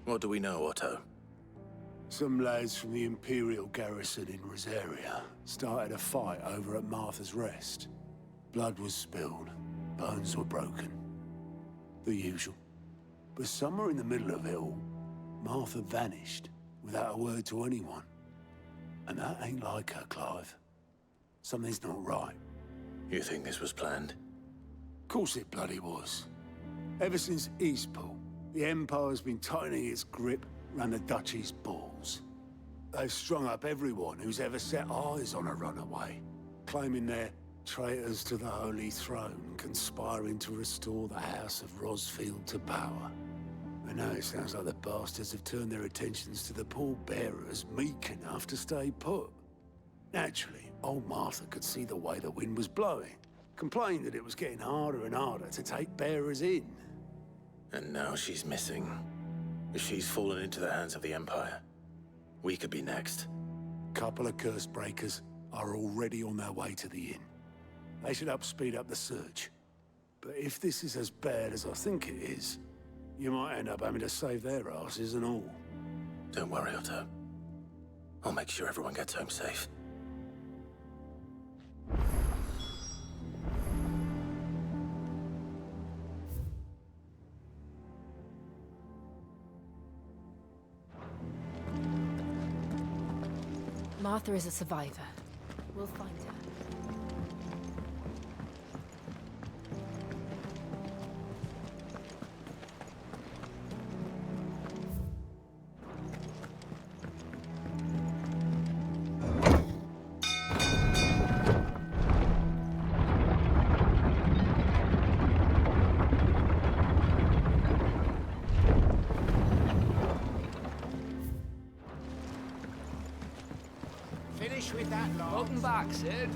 What do we know, Otto? Some lads from the Imperial garrison in Rosaria started a fight over at Martha's Rest. Blood was spilled, bones were broken. The usual. But somewhere in the middle of it all, Martha vanished without a word to anyone. And that ain't like her, Clive. Something's not right. You think this was planned? Of course it bloody was. Ever since Eastpool, the Empire's been tightening its grip round the Duchy's balls. They've strung up everyone who's ever set eyes on a runaway, claiming they're traitors to the Holy Throne, conspiring to restore the House of Rosfield to power. And now it sounds like the bastards have turned their attentions to the pallbearers meek enough to stay put. Naturally, old Martha could see the way the wind was blowing, complained that it was getting harder and harder to take bearers in. And now she's missing. If she's fallen into the hands of the Empire, we could be next. Couple of curse breakers are already on their way to the inn. They should speed up the search. But if this is as bad as I think it is, you might end up having to save their asses and all. Don't worry, Otto. I'll make sure everyone gets home safe. Martha is a survivor. We'll find her. Finish with that, Lance. Welcome back, Sid.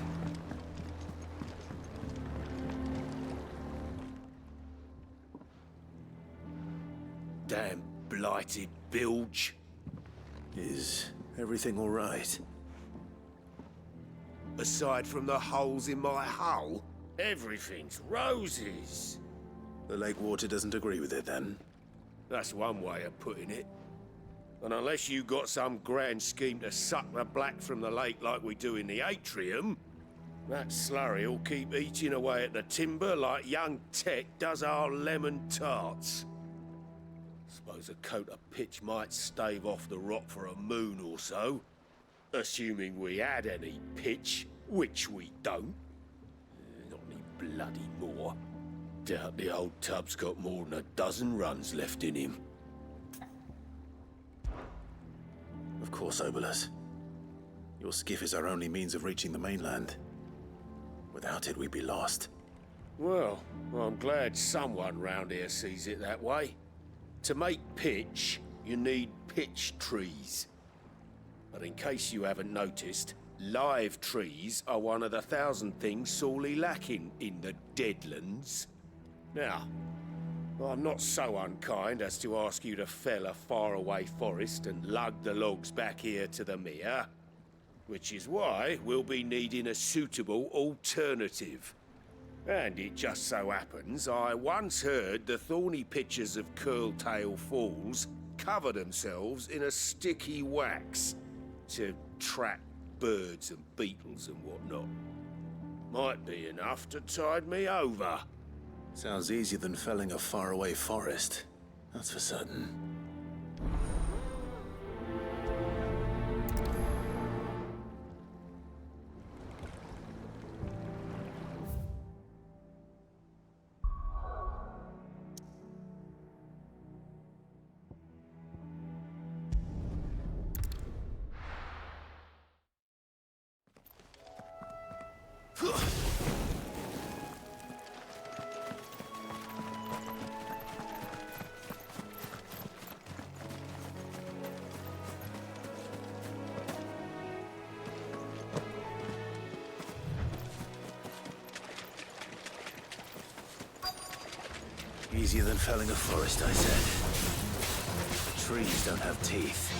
Damn blighted bilge. Is everything all right? Aside from the holes in my hull, everything's roses. The lake water doesn't agree with it, then? That's one way of putting it. And unless you got some grand scheme to suck the black from the lake like we do in the atrium, that slurry'll keep eating away at the timber like young Tech does our lemon tarts. Suppose a coat of pitch might stave off the rot for a moon or so, assuming we had any pitch, which we don't. Not any bloody more. Doubt the old tub's got more than a dozen runs left in him. Of course, Obolus. Your skiff is our only means of reaching the mainland. Without it, we'd be lost. Well, I'm glad someone round here sees it that way. To make pitch, you need pitch trees. But in case you haven't noticed, live trees are one of the 1,000 things sorely lacking in the Deadlands. Now, I'm not so unkind as to ask you to fell a faraway forest and lug the logs back here to the mere, which is why we'll be needing a suitable alternative. And it just so happens I once heard the thorny pitchers of Curltail Falls cover themselves in a sticky wax to trap birds and beetles and whatnot. Might be enough to tide me over. Sounds easier than felling a faraway forest. That's for certain. Easier than felling a forest, I said. Trees don't have teeth.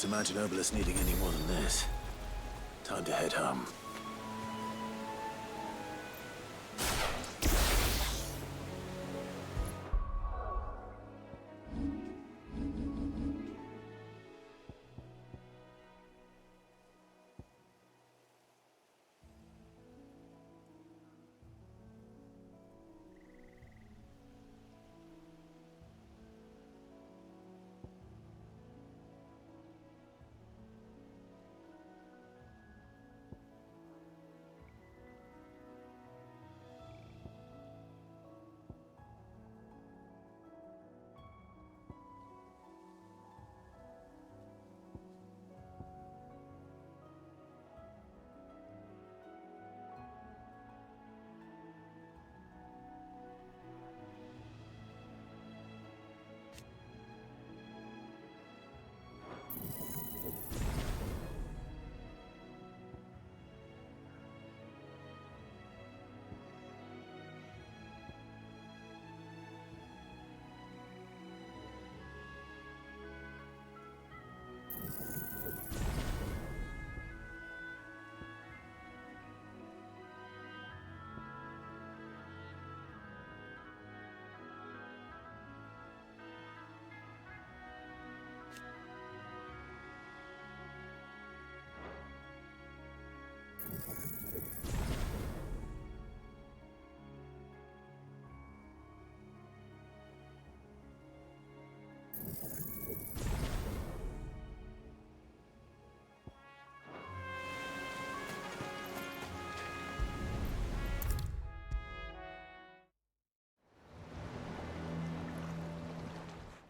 Don't imagine Obelisk needing any more than this. Time to head home.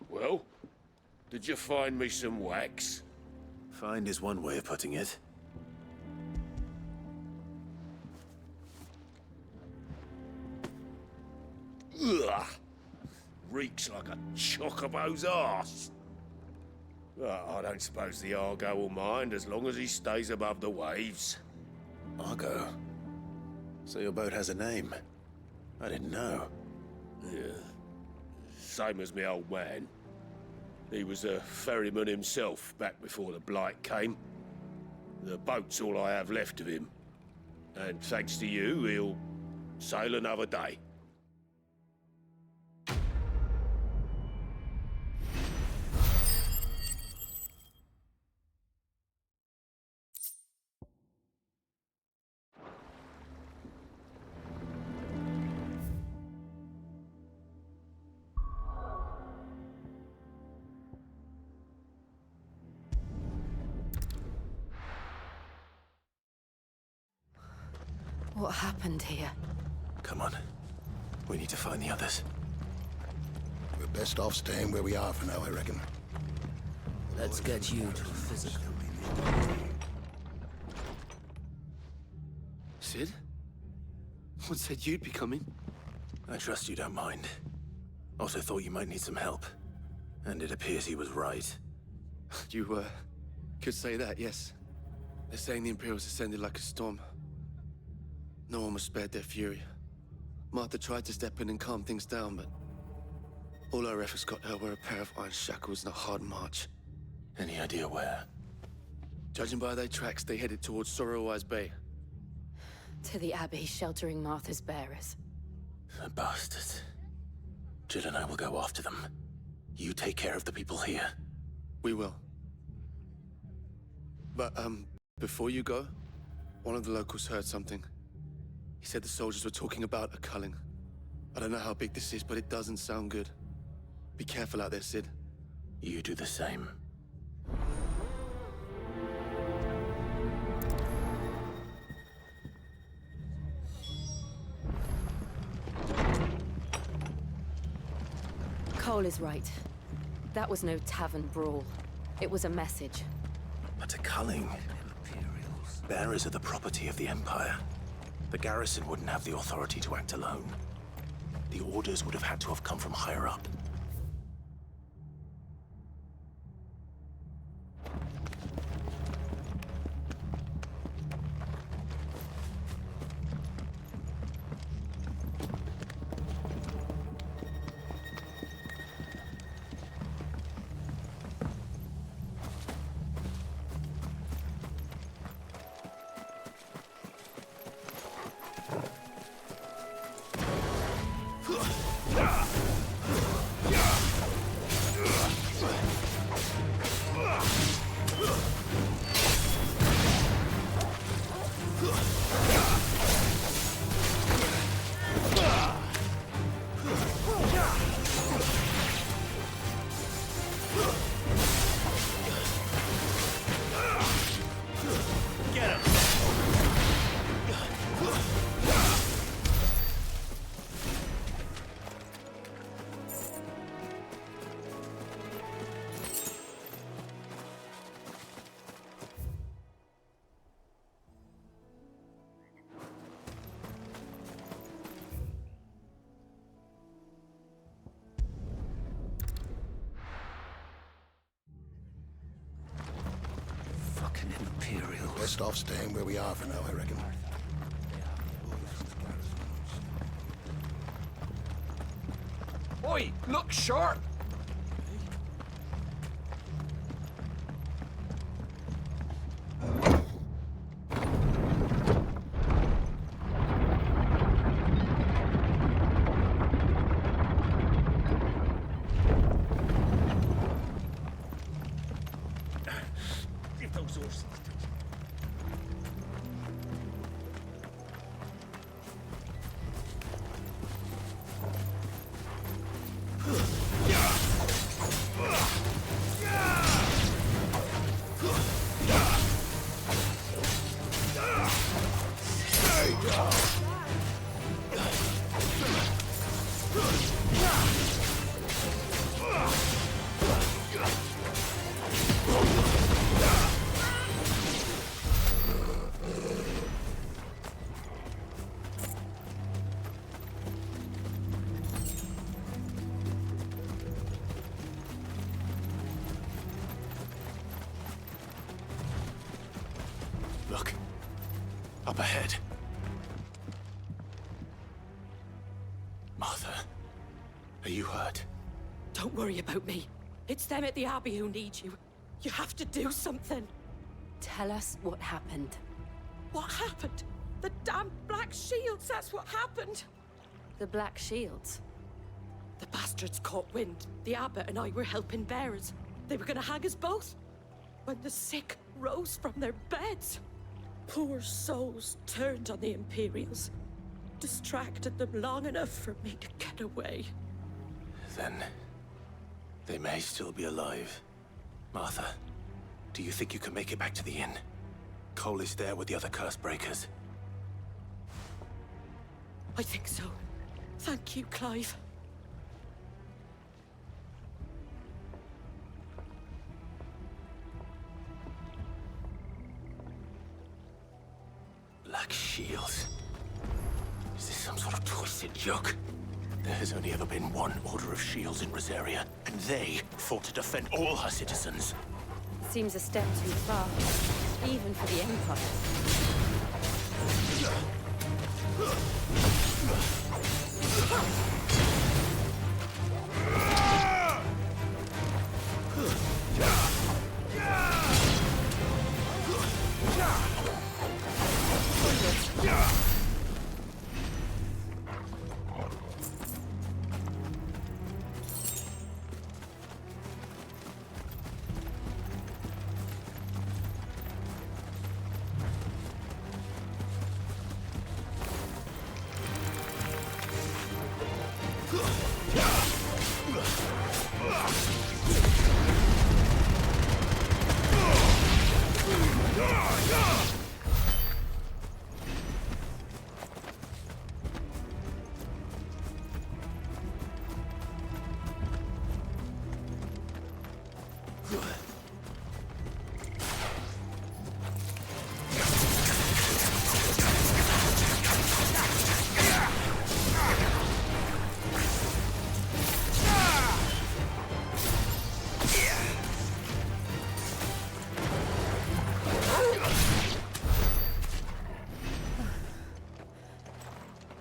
Well, did you find me some wax? Find is one way of putting it. Ugh! Reeks like a chocobo's arse. I don't suppose the Argo will mind as long as he stays above the waves. Argo? So your boat has a name? I didn't know. Yeah. Same as me old man. He was a ferryman himself back before the Blight came. The boat's all I have left of him. And thanks to you, he'll sail another day. What happened here? Come on. We need to find the others. We're best off staying where we are for now, I reckon. Let's get you to the physical. Sid? What said you'd be coming? I trust you don't mind. Also thought you might need some help. And it appears he was right. You, could say that, yes. They're saying the Imperials ascended like a storm. No one was spared their fury. Martha tried to step in and calm things down, but all our efforts got her were a pair of iron shackles and a hard march. Any idea where? Judging by their tracks, they headed towards Sorrowwise Bay. To the Abbey sheltering Martha's bearers. The bastards. Jill and I will go after them. You take care of the people here. We will. But, before you go, one of the locals heard something. He said the soldiers were talking about a culling. I don't know how big this is, but it doesn't sound good. Be careful out there, Sid. You do the same. Cole is right. That was no tavern brawl. It was a message. But a culling. Bearers are the property of the Empire. The garrison wouldn't have the authority to act alone. The orders would have had to have come from higher up. Best off staying where we are for now, I reckon. Oi, look sharp! Get those horses. Look. Up ahead. Martha, are you hurt? Don't worry about me. It's them at the Abbey who need you. You have to do something. Tell us what happened. What happened? The damn Black Shields, that's what happened! The Black Shields? The bastards caught wind. The abbot and I were helping bearers. They were gonna hang us both. When the sick rose from their beds. Poor souls turned on the Imperials. Distracted them long enough for me to get away. Then they may still be alive. Martha, do you think you can make it back to the inn? Cole is there with the other curse breakers. I think so. Thank you, Clive. Black Shields. Is this some sort of twisted joke? There has only ever been one Order of Shields in Rosaria, and they fought to defend all her citizens. Seems a step too far, even for the Empire.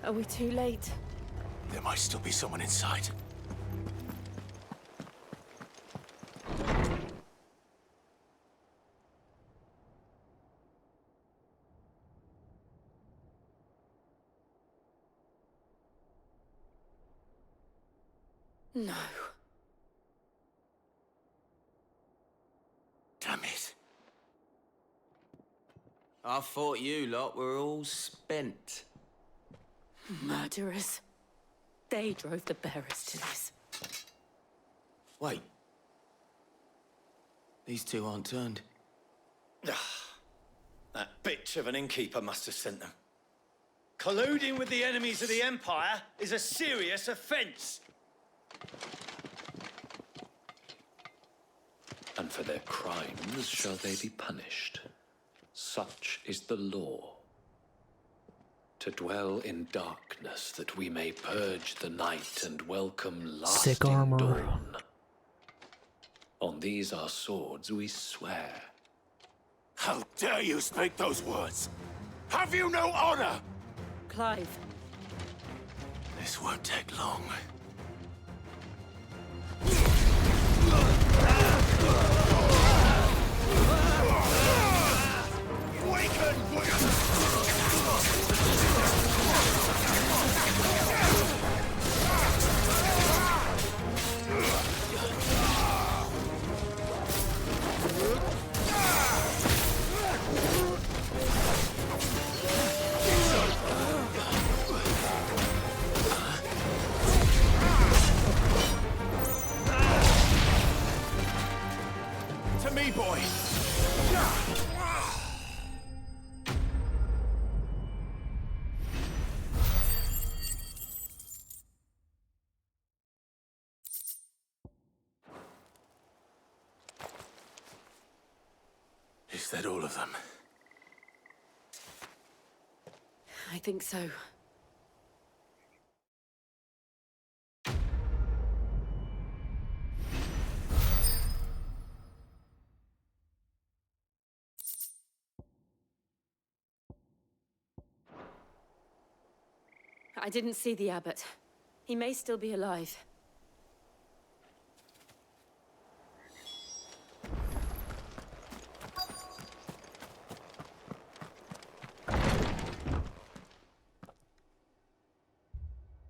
Are we too late? There might still be someone inside. No. Damn it. I thought you lot were all spent. Murderers. They drove the bearers to this. Wait. These two aren't turned. That bitch of an innkeeper must have sent them. Colluding with the enemies of the Empire is a serious offense. And for their crimes shall they be punished. Such is the law. To dwell in darkness that we may purge the night and welcome lasting Sick armor. dawn. On these our swords we swear. How dare you speak those words? Have you no honor? Clive, This won't take long. To me, boy! Is that all of them? I think so. I didn't see the abbot. He may still be alive.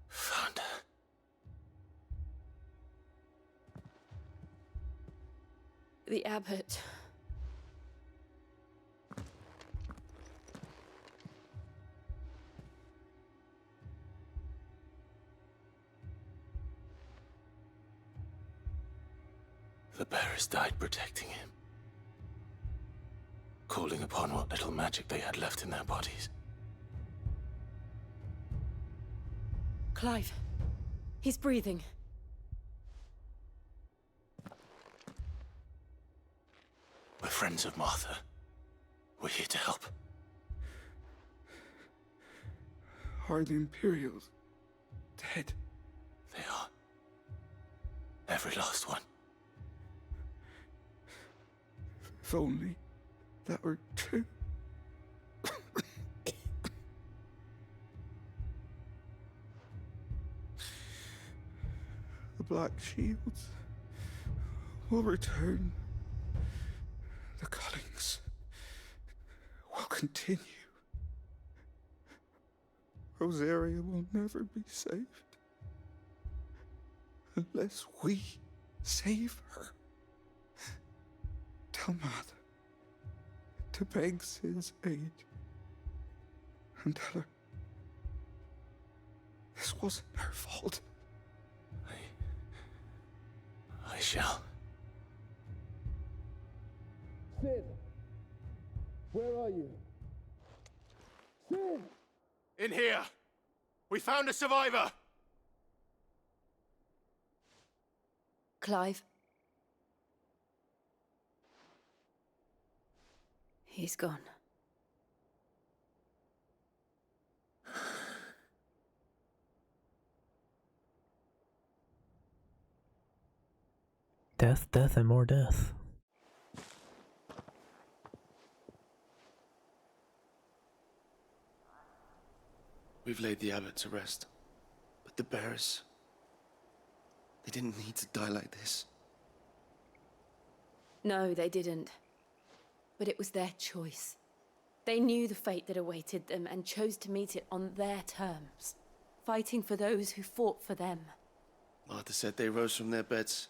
Found her. The abbot. The bearers died protecting him. Calling upon what little magic they had left in their bodies. Clive. He's breathing. We're friends of Martha. We're here to help. Are the Imperials dead? They are. Every last one. If only that were true. The Black Shields will return. The Cullings will continue. Rosaria will never be saved unless we save her. Tell Mother to beg Sid's aid and tell her this wasn't her fault. I shall. Sid, where are you? Sid! In here! We found a survivor! Clive. He's gone. Death, death, and more death. We've laid the abbot to rest. But the bearers... they didn't need to die like this. No, they didn't. But it was their choice. They knew the fate that awaited them and chose to meet it on their terms, fighting for those who fought for them. Martha said they rose from their beds,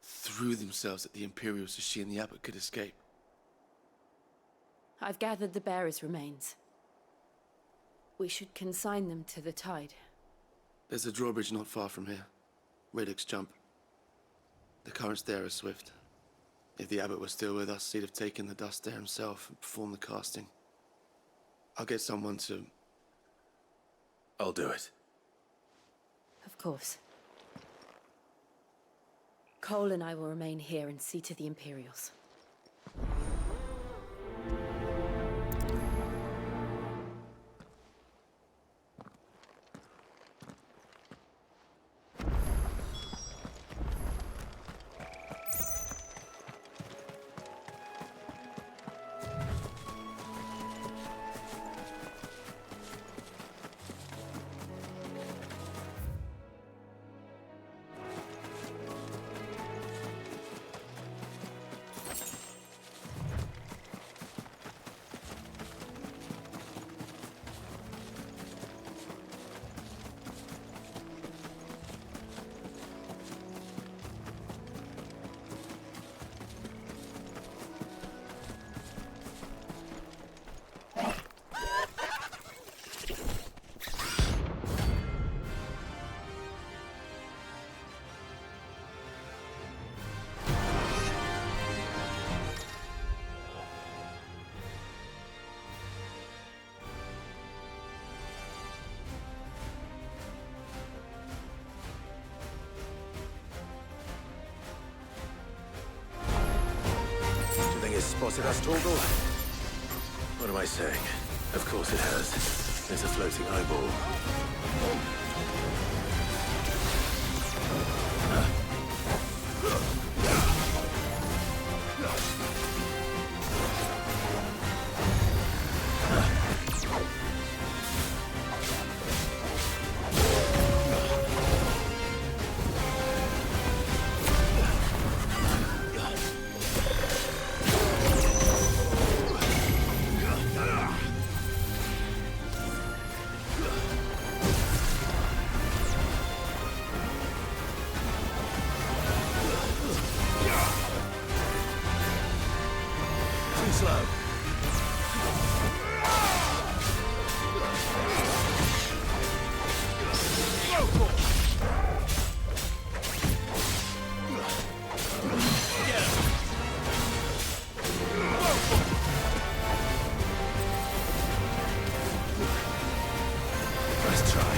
threw themselves at the Imperials so she and the abbot could escape. I've gathered the bearers' remains. We should consign them to the tide. There's a drawbridge not far from here. Radix Jump. The currents there are swift. If the abbot was still with us, he'd have taken the dust there himself and performed the casting. I'll get someone to... I'll do it. Of course. Cole and I will remain here and see to the Imperials. spotted us, Torgal? What am I saying? Of course it has. It's a floating eyeball. Slow. Let's try.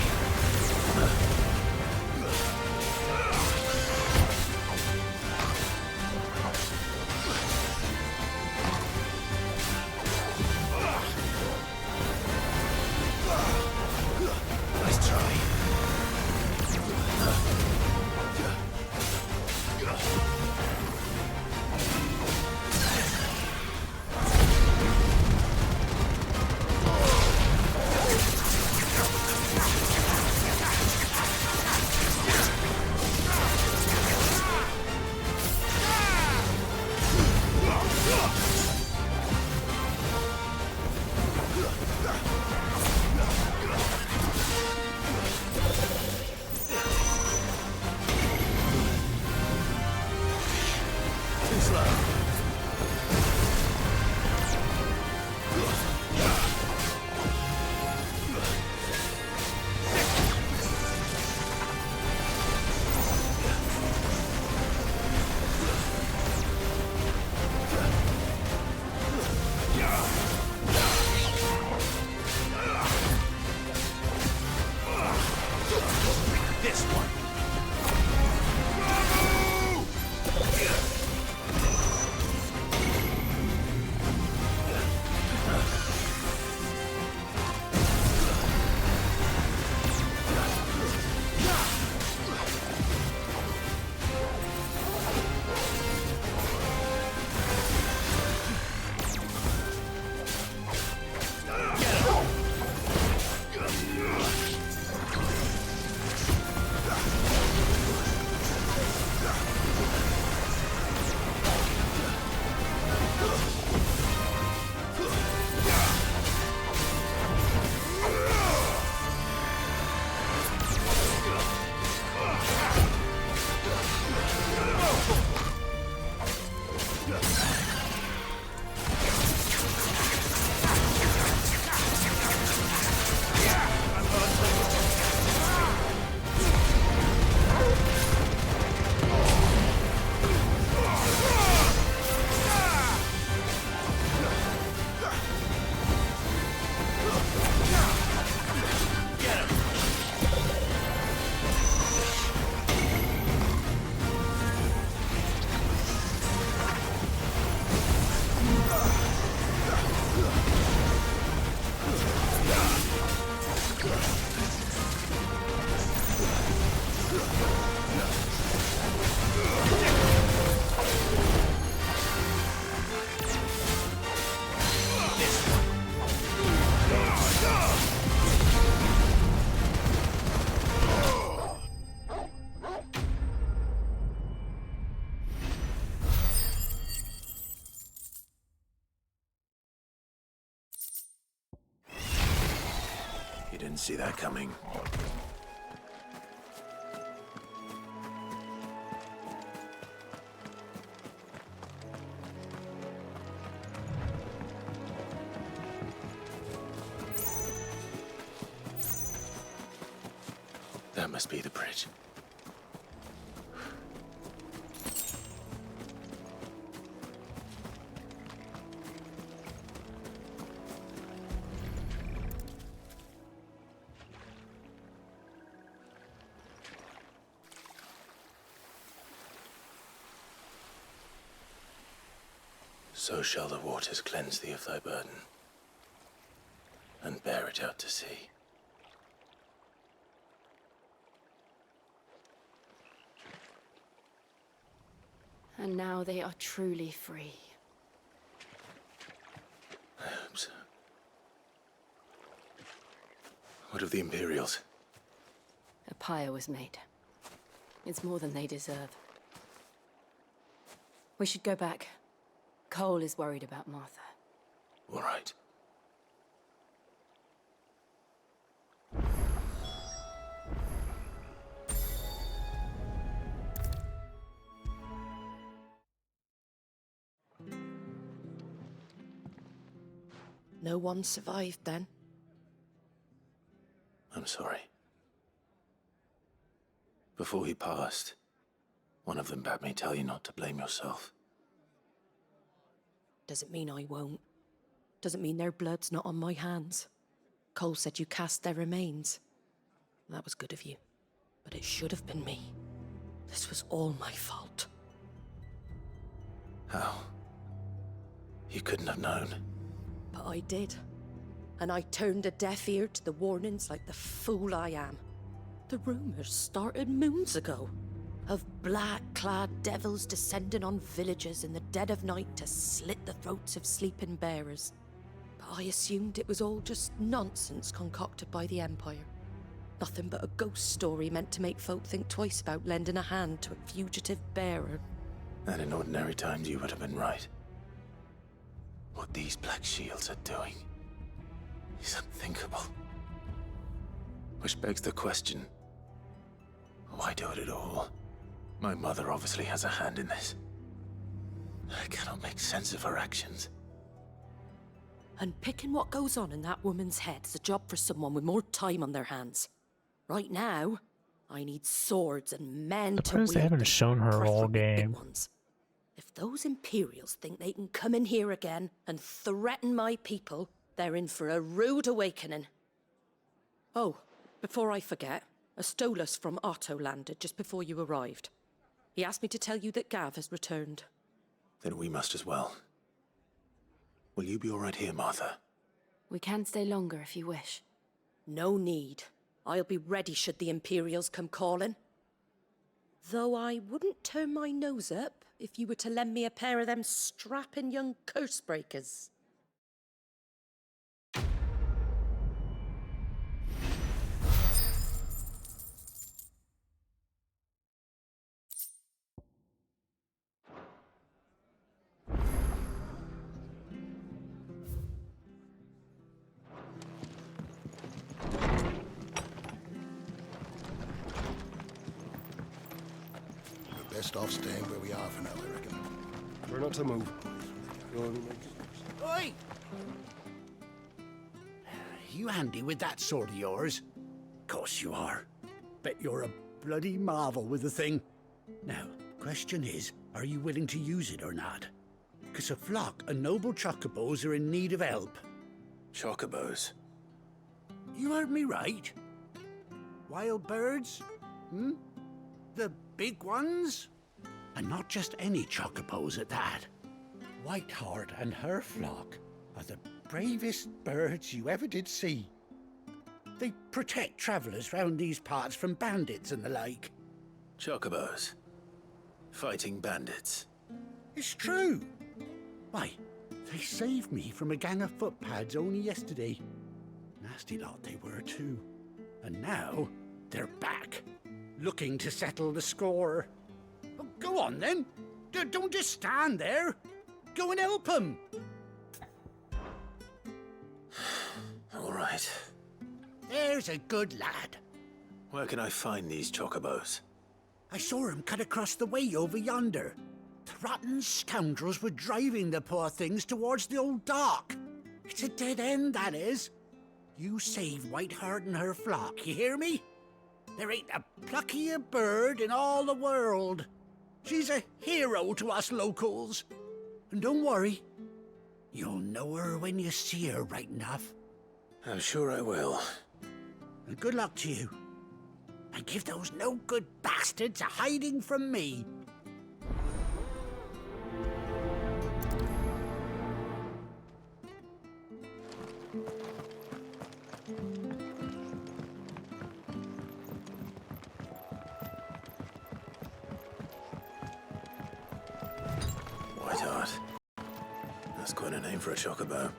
This one. You didn't see that coming. That must be the bridge. So shall the waters cleanse thee of thy burden, and bear it out to sea. And now they are truly free. I hope so. What of the Imperials? A pyre was made. It's more than they deserve. We should go back. Cole is worried about Martha. All right. No one survived then? I'm sorry. Before he passed, one of them bade me tell you not to blame yourself. Doesn't mean I won't. Doesn't mean their blood's not on my hands. Cole said you cast their remains. That was good of you. But it should have been me. This was all my fault. How? You couldn't have known. But I did. And I turned a deaf ear to the warnings like the fool I am. The rumors started moons ago. Of black-clad devils descending on villages in the dead of night to slit the throats of sleeping bearers. But I assumed it was all just nonsense concocted by the Empire. Nothing but a ghost story meant to make folk think twice about lending a hand to a fugitive bearer. And in ordinary times you would have been right. What these Black Shields are doing is unthinkable. Which begs the question, why do it at all? My mother obviously has a hand in this. I cannot make sense of her actions. And picking what goes on in that woman's head is a job for someone with more time on their hands. Right now, I need swords and men to Surprised they wield haven't them, shown her all preferably big game. ones. If those Imperials think they can come in here again and threaten my people, they're in for a rude awakening. Oh, before I forget, a Stolas from Otto landed just before you arrived. He asked me to tell you that Gav has returned. Then we must as well. Will you be all right here, Martha? We can stay longer if you wish. No need. I'll be ready should the Imperials come calling. Though I wouldn't turn my nose up if you were to lend me a pair of them strapping young curse breakers. Best off staying where we are for now, I reckon. We're not to move. Oi! You handy with that sword of yours? Course you are. Bet you're a bloody marvel with the thing. Now, question is, are you willing to use it or not? 'Cause a flock of noble chocobos are in need of help. Chocobos? You heard me right. Wild birds? Hmm? The big ones? And not just any chocobos at that. Whiteheart and her flock are the bravest birds you ever did see. They protect travellers round these parts from bandits and the like. Chocobos? Fighting bandits? It's true. Why, they saved me from a gang of footpads only yesterday. Nasty lot they were too. And now they're back, looking to settle the score. Well, go on then. Don't just stand there. Go and help them. All right. There's a good lad. Where can I find these chocobos? I saw him cut across the way over yonder. The rotten scoundrels were driving the poor things towards the old dock. It's a dead end, that is. You save Whiteheart and her flock, you hear me? There ain't a pluckier bird in all the world. She's a hero to us locals. And don't worry, you'll know her when you see her right enough. I'm sure I will. And good luck to you. And give those no-good bastards a hiding from me. looking for a chocobo.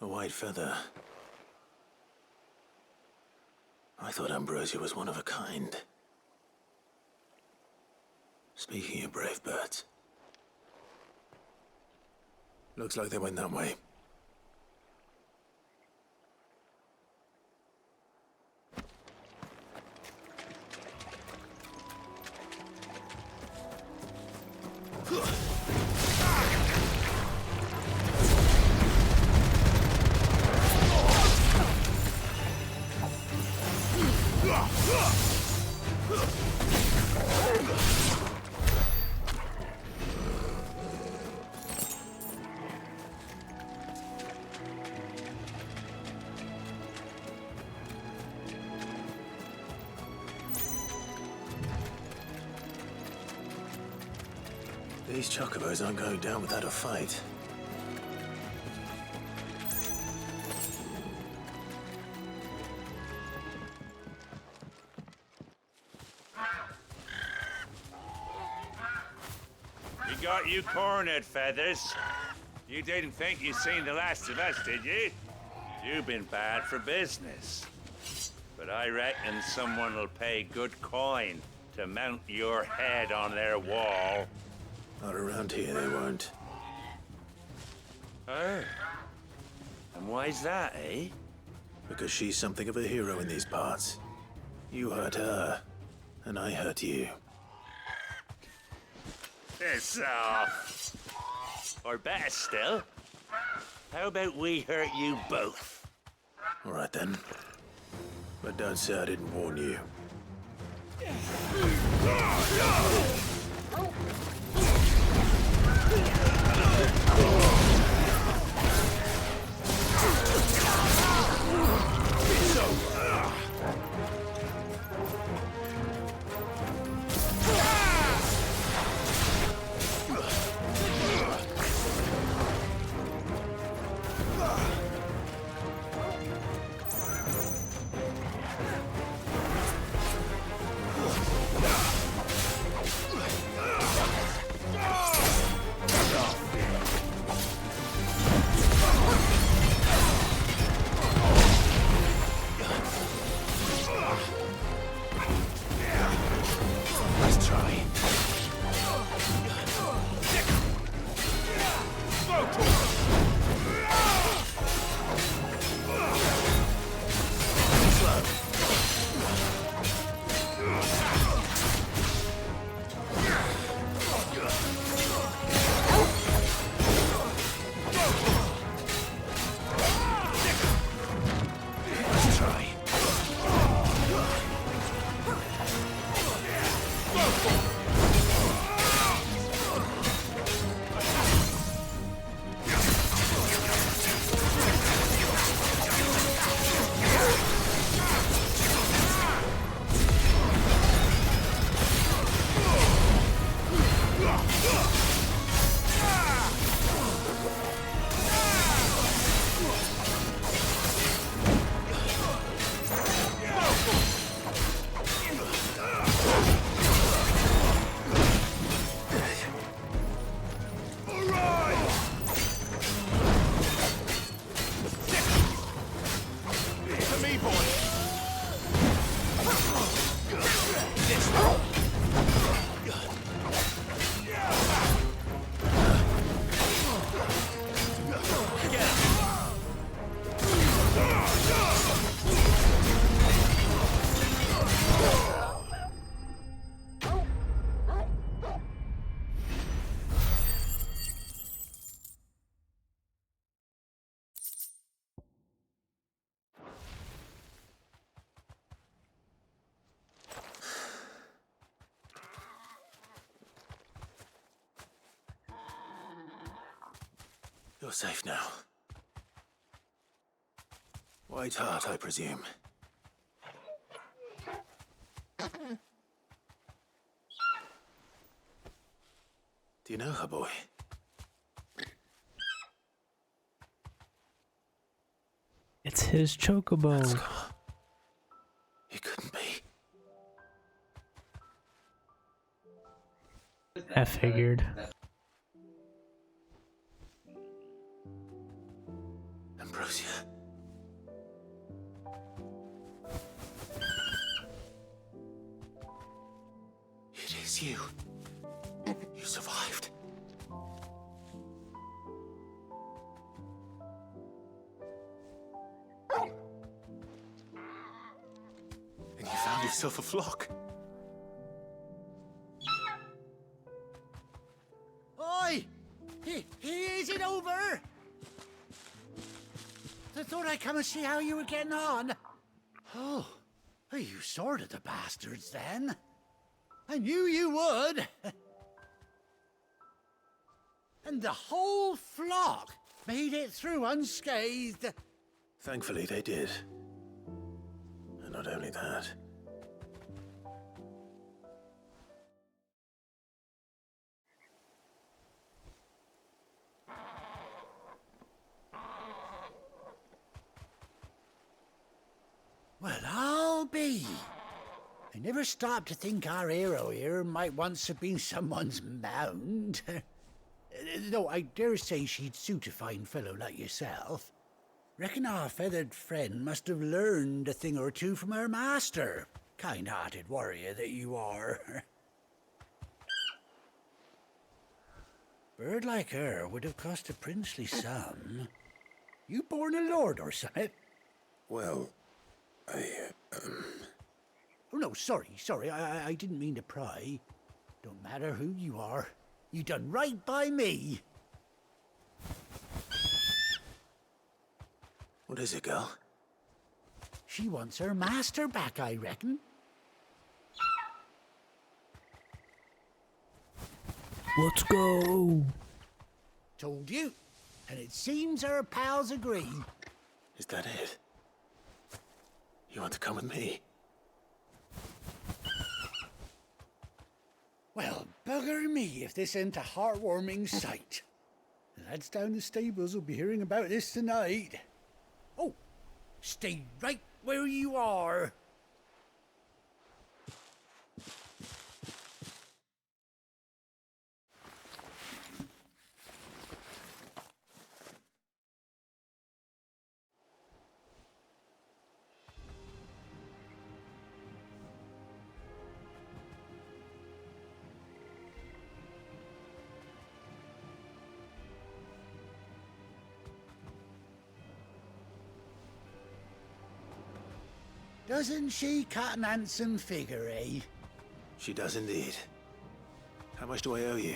A white feather. I thought Ambrosia was one of a kind. Speaking of brave birds. Looks like they went that way. These chocobos aren't going down without a fight. We got you cornered, Feathers. You didn't think you'd seen the last of us, did you? You've been bad for business. But I reckon someone will pay good coin to mount your head on their wall. Not around here, they won't. Oh. And why's that, eh? Because she's something of a hero in these parts. You hurt her, and I hurt you. Piss off. Or better still, how about we hurt you both? All right then. But don't say I didn't warn you. You're safe now. White Hart, I presume. Do you know her, boy? It's his chocobo. It couldn't be. I figured. Ambrosia. It is you. You survived. And you found yourself a flock. Oi! Is it over? I thought I'd come and see how you were getting on. Oh, you sorted the bastards then. I knew you would. And the whole flock made it through unscathed. Thankfully, they did. And not only that. Well, I'll be. I never stopped to think our hero here might once have been someone's mount. Though I dare say she'd suit a fine fellow like yourself. Reckon our feathered friend must have learned a thing or two from her master. Kind-hearted warrior that you are. Bird like her would have cost a princely sum. You born a lord or something? Well, Oh, no, sorry. I didn't mean to pry. Don't matter who you are. You done right by me. What is it, girl? She wants her master back, I reckon. Let's go. Told you. And it seems her pals agree. Is that it? You want to come with me? Well, bugger me if this ain't a heartwarming sight. The lads down the stables will be hearing about this tonight. Oh, stay right where you are. Doesn't she cut an handsome figure, eh? She does indeed. How much do I owe you?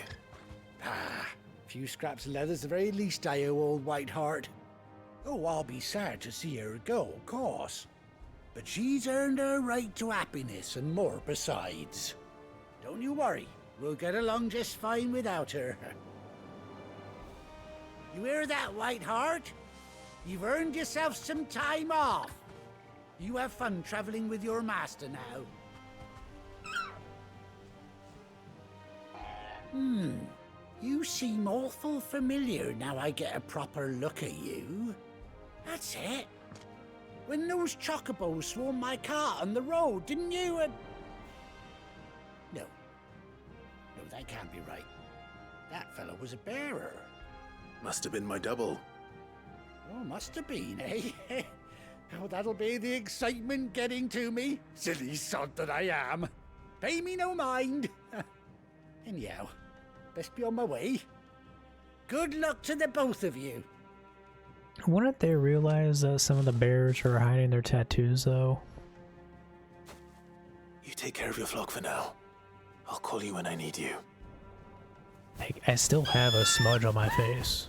Ah, a few scraps of leather's the very least I owe old White Hart. Oh, I'll be sad to see her go, of course. But she's earned her right to happiness and more besides. Don't you worry, we'll get along just fine without her. You hear that, White Hart? You've earned yourself some time off. You have fun traveling with your master now. You seem awful familiar now I get a proper look at you. That's it. When those chocobos swarmed my cart on the road, didn't you? No, that can't be right. That fellow was a bearer. Must have been my double. Oh, must have been, eh? Oh, that'll be the excitement getting to me. Silly sod that I am. Pay me no mind. Anyhow, best be on my way. Good luck to the both of you. Wouldn't they realize that some of the bears are hiding their tattoos, though? You take care of your flock for now. I'll call you when I need you. I still have a smudge on my face.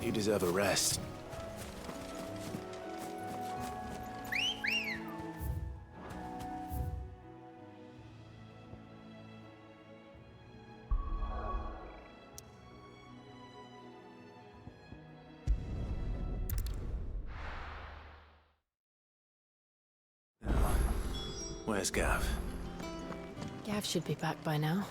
You deserve a rest. Where's Gav? Gav should be back by now.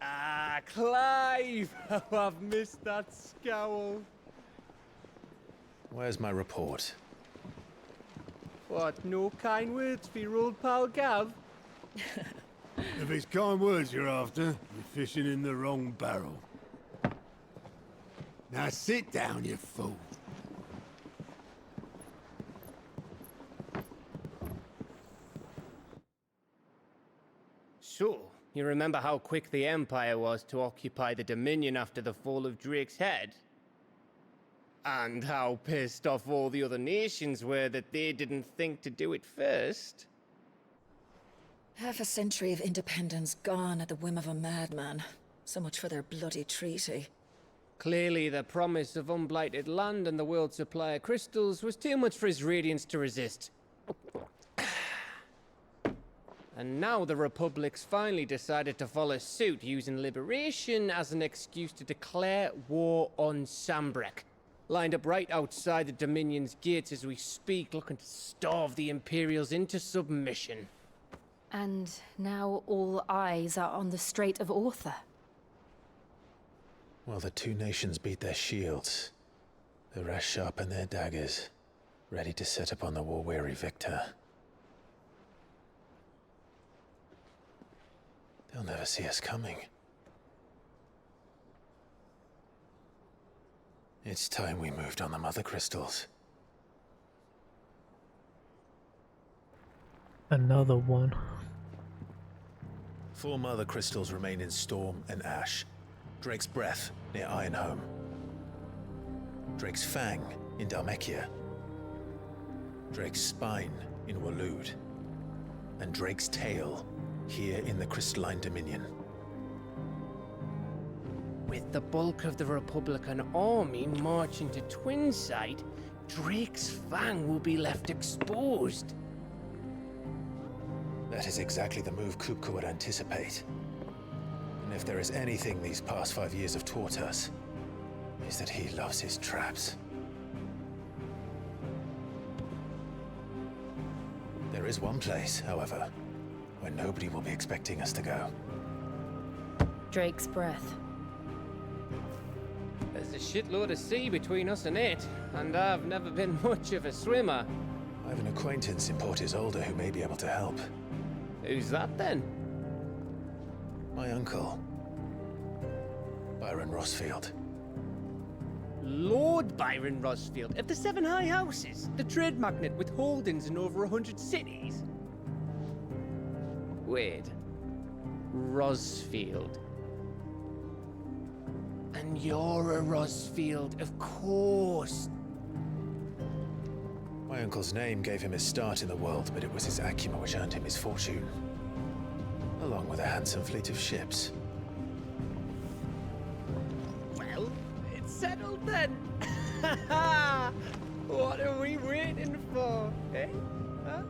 Ah, Clive! How I've missed that scowl. Where's my report? What, no kind words for your old pal Gav? If it's kind words you're after, you're fishing in the wrong barrel. Now sit down, you fool. So, you remember how quick the Empire was to occupy the Dominion after the fall of Drake's head? And how pissed off all the other nations were that they didn't think to do it first? Half a century of independence gone at the whim of a madman. So much for their bloody treaty. Clearly, the promise of unblighted land and the world's supply of crystals was too much for his radiance to resist. And now the Republic's finally decided to follow suit, using liberation as an excuse to declare war on Sambrek. Lined up right outside the Dominion's gates as we speak, looking to starve the Imperials into submission. And now all eyes are on the Strait of Author. Well, the two nations beat their shields. The rest sharpen their daggers, ready to set upon the war-weary victor. They'll never see us coming. It's time we moved on the Mother Crystals. Another one. 4 Mother Crystals remain in Storm and Ash. Drake's Breath near Ironhome. Drake's Fang in Dhalmekia. Drake's Spine in Waloed. And Drake's Tail here in the Crystalline Dominion. With the bulk of the Republican army marching to Twinside, Drake's Fang will be left exposed. That is exactly the move Kupka would anticipate. And if there is anything these past 5 years have taught us, is that he loves his traps. There is one place, however, where nobody will be expecting us to go. Drake's Breath. There's a shitload of sea between us and it, and I've never been much of a swimmer. I have an acquaintance in Port Isolde who may be able to help. Who's that then? My uncle, Byron Rossfield. Lord Byron Rossfield of the 7 High Houses, the trade magnate with holdings in over 100 cities. Wait, Rossfield. And you're a Rossfield, of course. My uncle's name gave him his start in the world, but it was his acumen which earned him his fortune. Along with a handsome fleet of ships. Well, it's settled then. What are we waiting for, eh? Huh?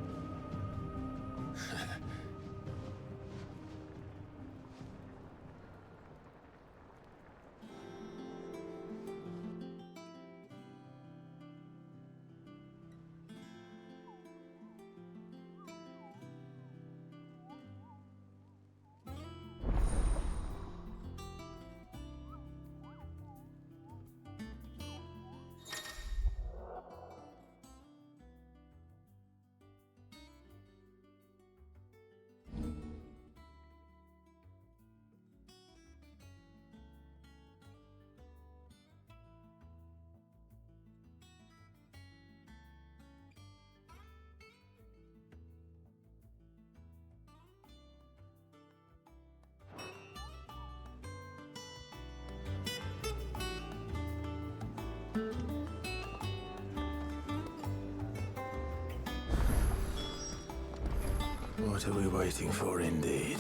What are we waiting for, indeed?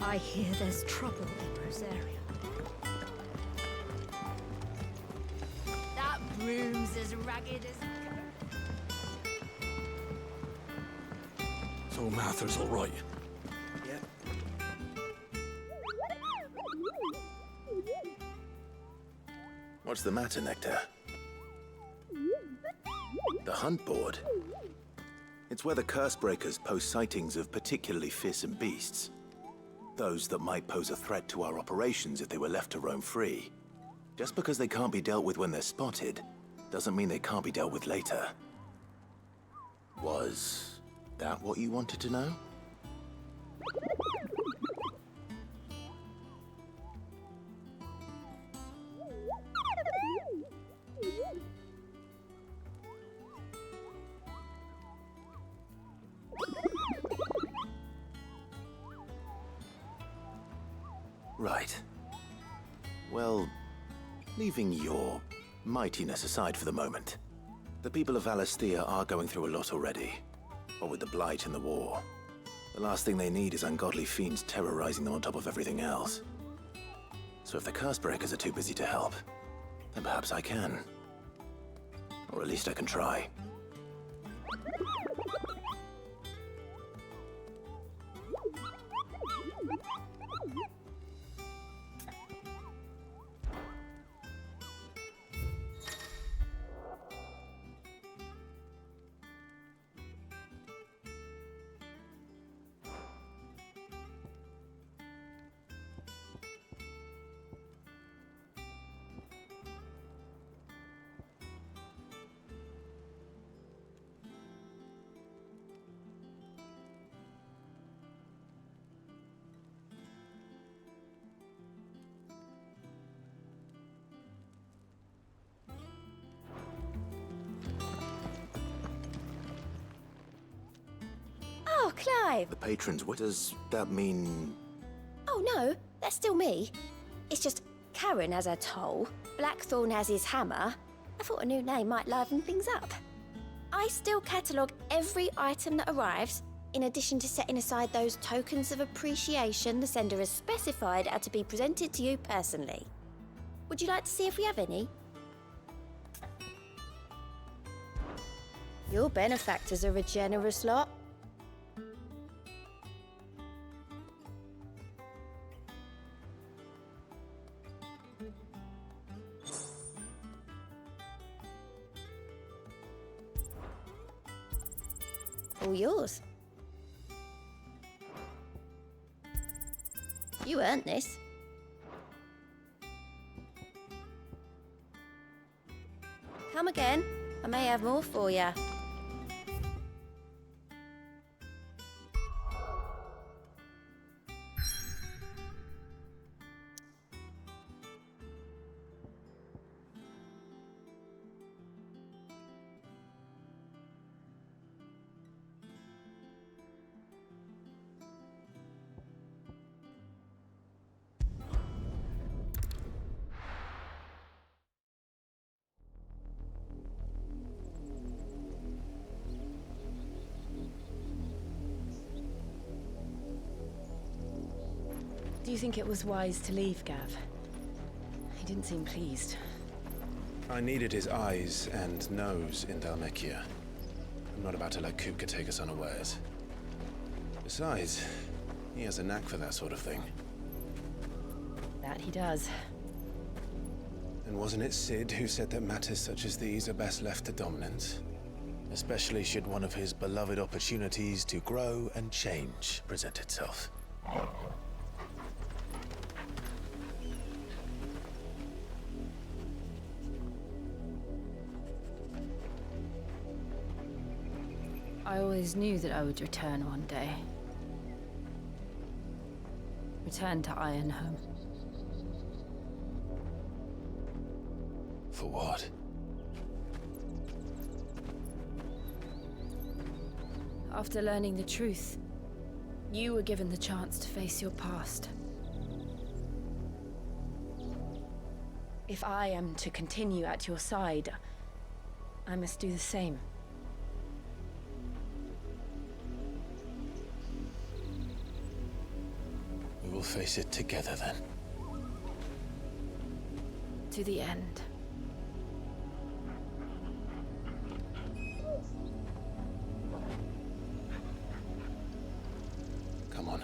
I hear there's trouble in Rosaria. That broom's as ragged as... So Mather's all right. What's the matter, Nectar? The hunt board? It's where the Cursebreakers post sightings of particularly fearsome beasts. Those that might pose a threat to our operations if they were left to roam free. Just because they can't be dealt with when they're spotted, doesn't mean they can't be dealt with later. Was that what you wanted to know? Right. Well, leaving your mightiness aside for the moment, the people of Valisthea are going through a lot already. What with the Blight and the war. The last thing they need is ungodly fiends terrorizing them on top of everything else. So if the Cursebreakers are too busy to help, then perhaps I can. Or at least I can try. Oh, Clive! The patrons, what does that mean? Oh, no, that's still me. It's just Karen has her toll, Blackthorn has his hammer. I thought a new name might liven things up. I still catalogue every item that arrives, in addition to setting aside those tokens of appreciation the sender has specified are to be presented to you personally. Would you like to see if we have any? Your benefactors are a generous lot. All yours. You earned this. Come again. I may have more for you. Do you think it was wise to leave, Gav? He didn't seem pleased. I needed his eyes and nose in Dhalmekia. I'm not about to let Kupka take us unawares. Besides, he has a knack for that sort of thing. That he does. And wasn't it Sid who said that matters such as these are best left to dominance? Especially should one of his beloved opportunities to grow and change present itself. I always knew that I would return one day. Return to Ironhome. For what? After learning the truth, you were given the chance to face your past. If I am to continue at your side, I must do the same. face it together then. To the end. Come on.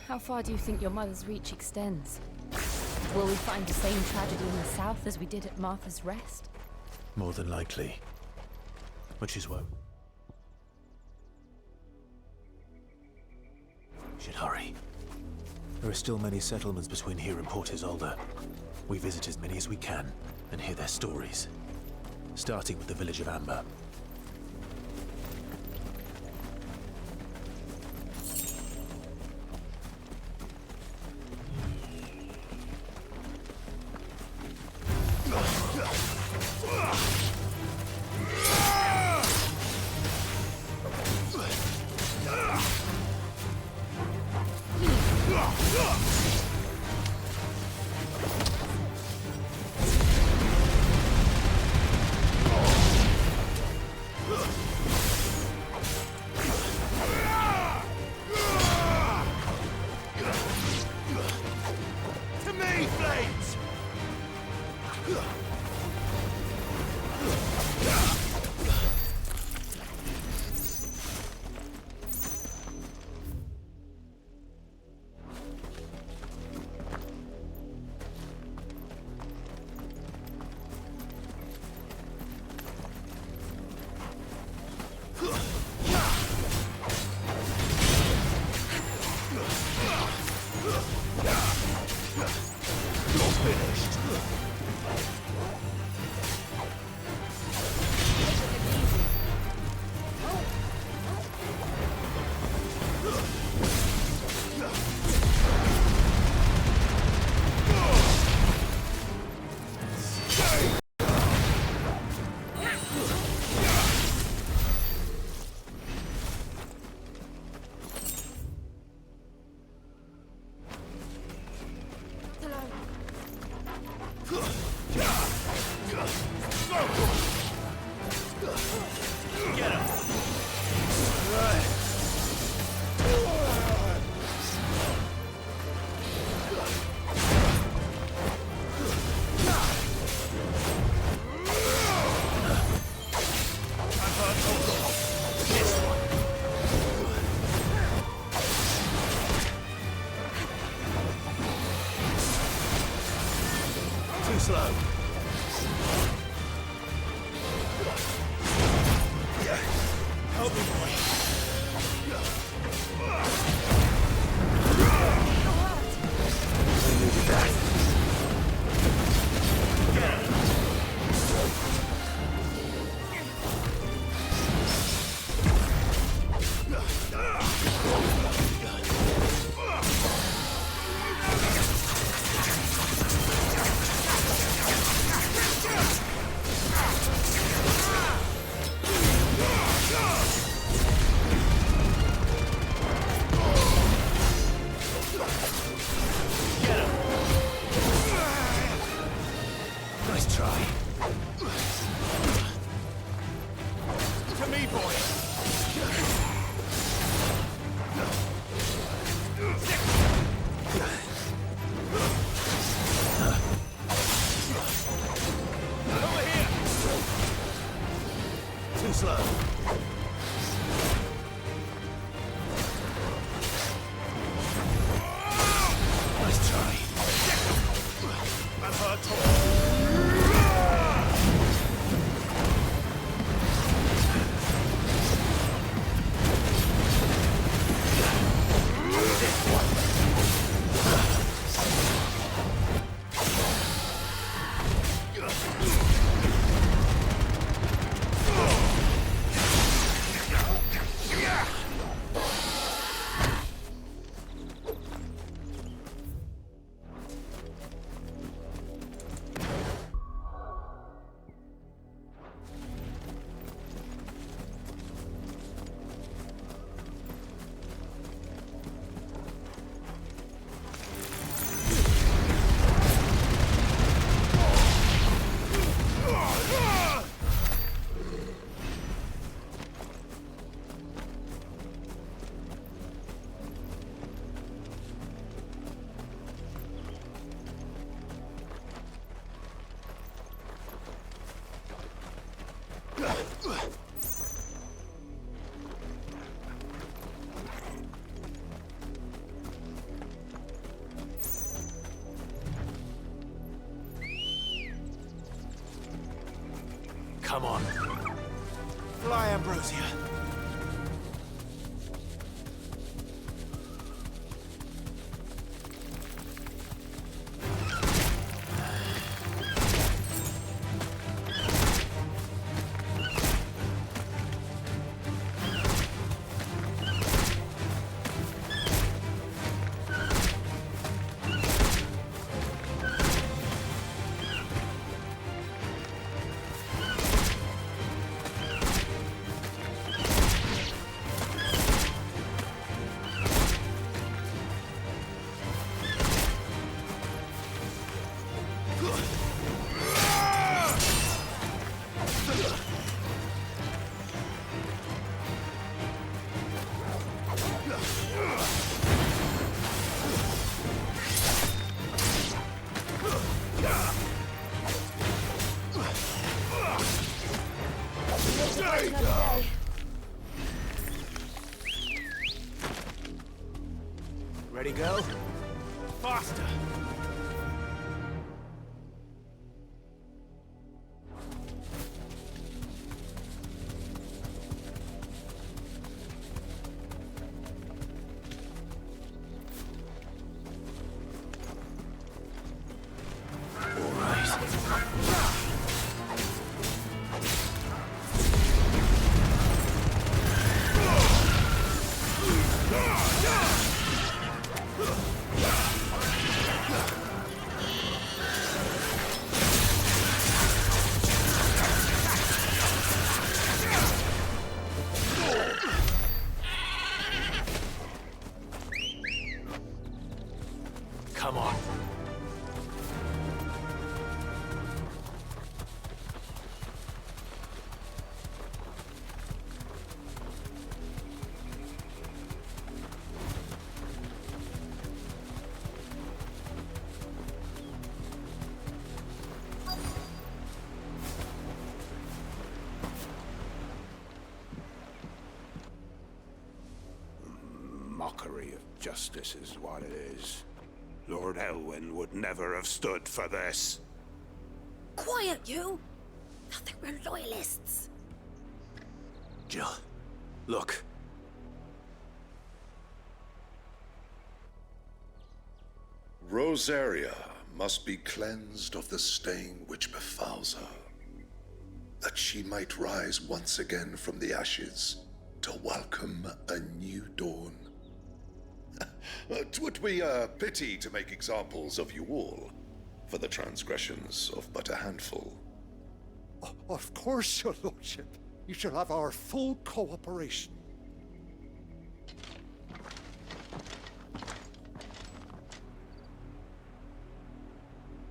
How far do you think your mother's reach extends? Will we find the same tragedy in the south as we did at Martha's Rest? More than likely. Which is what... Should hurry. There are still many settlements between here and Port Isolde. We visit as many as we can and hear their stories. Starting with the village of Amber. Come on. Fly, Ambrosia. Ready, go? Faster! Come on. Mockery of justice is what it is. Lord Elwyn would never have stood for this. Quiet, you! Thought they were loyalists. Jill, look. Rosaria must be cleansed of the stain which befouls her, that she might rise once again from the ashes to welcome a new dawn. 'Twould be a pity to make examples of you all, for the transgressions of but a handful. Of course, your lordship. You shall have our full cooperation.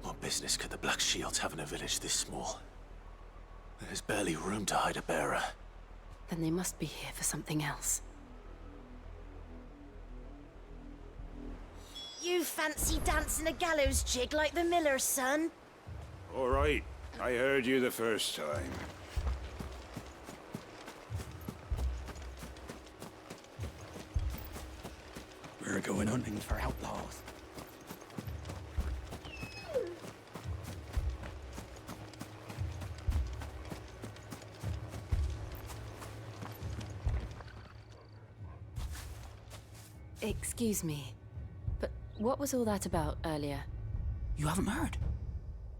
What business could the Black Shields have in a village this small? There's barely room to hide a bearer. Then they must be here for something else. You fancy dancing a gallows jig like the miller's son? All right, I heard you the first time. We're going hunting for outlaws. Excuse me, but what was all that about earlier? You haven't heard?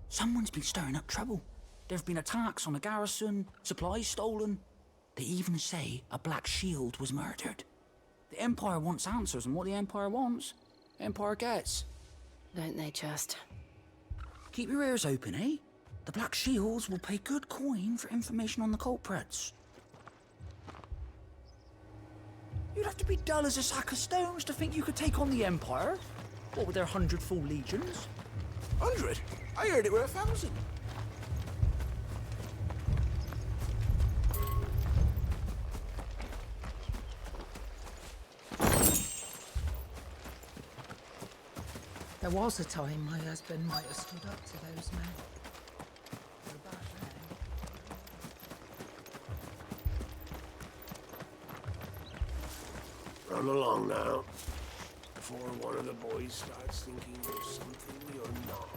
Someone's been stirring up trouble. There have been attacks on the garrison, supplies stolen. They even say a Black Shield was murdered. The Empire wants answers, and what the Empire wants, the Empire gets. Don't they just? Keep your ears open, eh? The Black Shields will pay good coin for information on the culprits. You'd have to be dull as a sack of stones to think you could take on the Empire. What with their 100 full legions? 100? I heard it were 1,000. There was a time my husband might have stood up to those men. Come along now, before one of the boys starts thinking you're something you're not.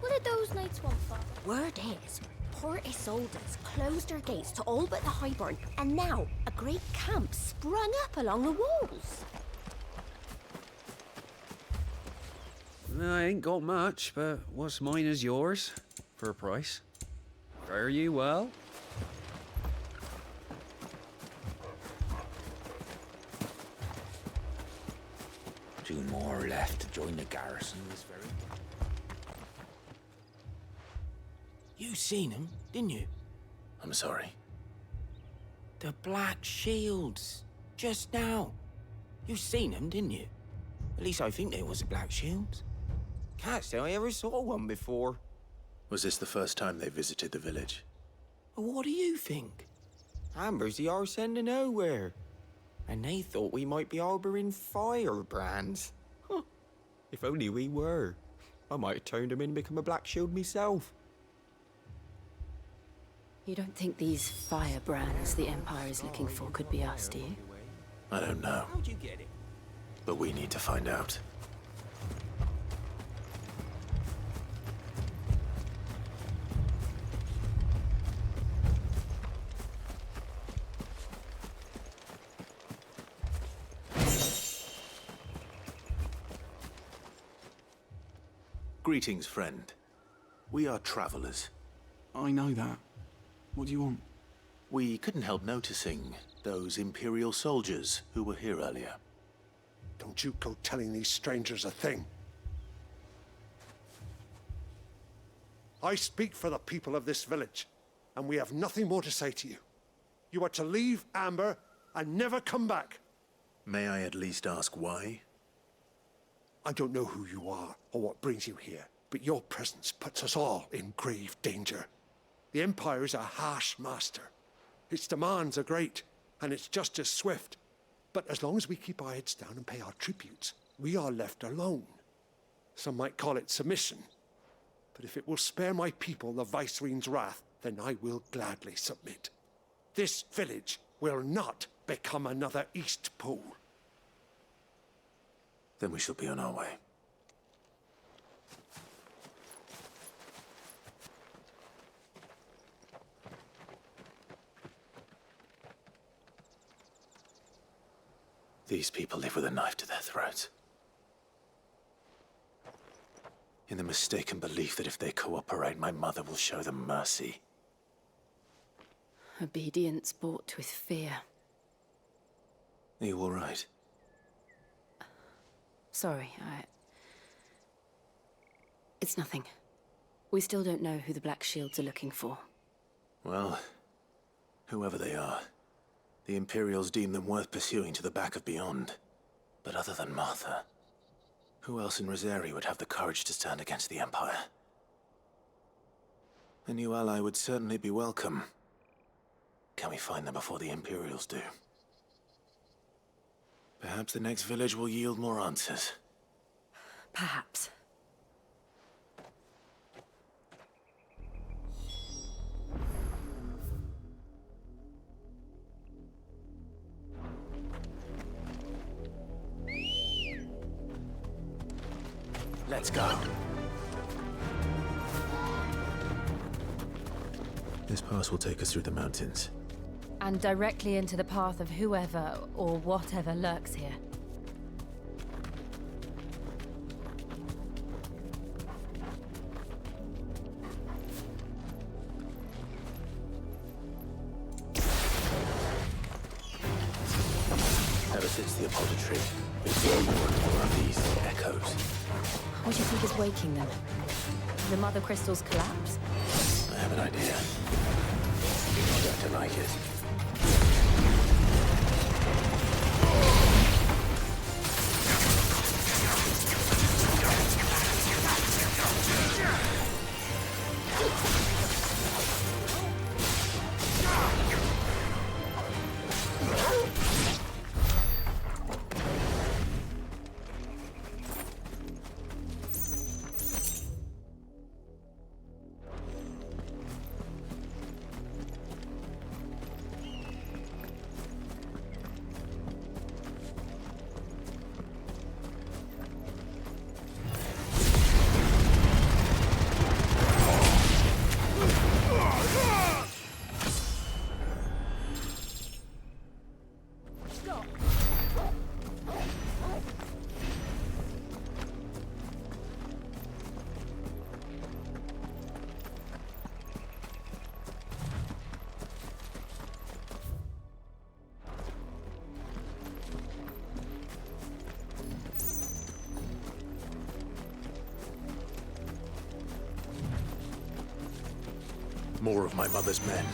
What did those knights want, Father? Word is, Port Isolde's closed her gates to all but the Highborn, and now a great camp sprung up along the walls. I ain't got much, but what's mine is yours, for a price. Fare you well? Two more left to join the garrison this very... You seen him, didn't you? I'm sorry. The Black Shields. Just now. You seen them, didn't you? At least I think they was the Black Shields. Can't say I ever saw one before. Was this the first time they visited the village? What do you think? Amber's the arse end of nowhere. And they thought we might be harboring firebrands. Huh. If only we were. I might have turned them in and become a Black Shield myself. You don't think these firebrands the Empire is looking for could be us, do you? I don't know. How'd you get it? But we need to find out. Greetings, friend. We are travelers. I know that. What do you want? We couldn't help noticing those Imperial soldiers who were here earlier. Don't you go telling these strangers a thing. I speak for the people of this village, and we have nothing more to say to you. You are to leave Amber and never come back. May I at least ask why? I don't know who you are or what brings you here, but your presence puts us all in grave danger. The Empire is a harsh master. Its demands are great, and its justice swift. But as long as we keep our heads down and pay our tributes, we are left alone. Some might call it submission. But if it will spare my people the Viceroy's wrath, then I will gladly submit. This village will not become another East Pool. Then we shall be on our way. These people live with a knife to their throats. In the mistaken belief that if they cooperate, my mother will show them mercy. Obedience bought with fear. Are you all right? Sorry, It's nothing. We still don't know who the Black Shields are looking for. Well, whoever they are, the Imperials deem them worth pursuing to the back of beyond. But other than Martha, who else in Rosari would have the courage to stand against the Empire? A new ally would certainly be welcome. Can we find them before the Imperials do? Perhaps the next village will yield more answers. Perhaps. Let's go. This pass will take us through the mountains. And directly into the path of whoever or whatever lurks here. Ever since the apothecary, we've seen more and more of these echoes. What do you think is waking them? The mother crystals collapse? I have an idea. You're going to like it. more of my mother's men.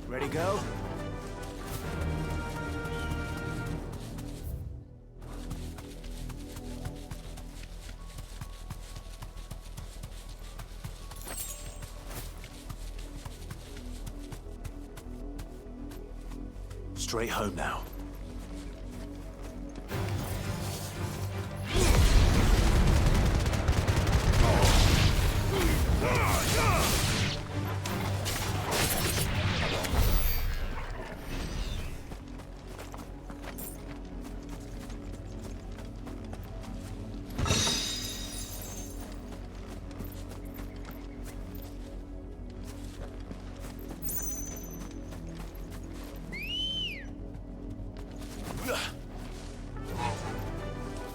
Ready, go? Straight home now.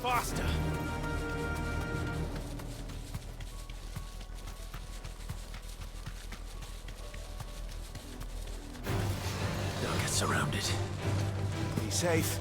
Faster! They'll get surrounded. Be safe.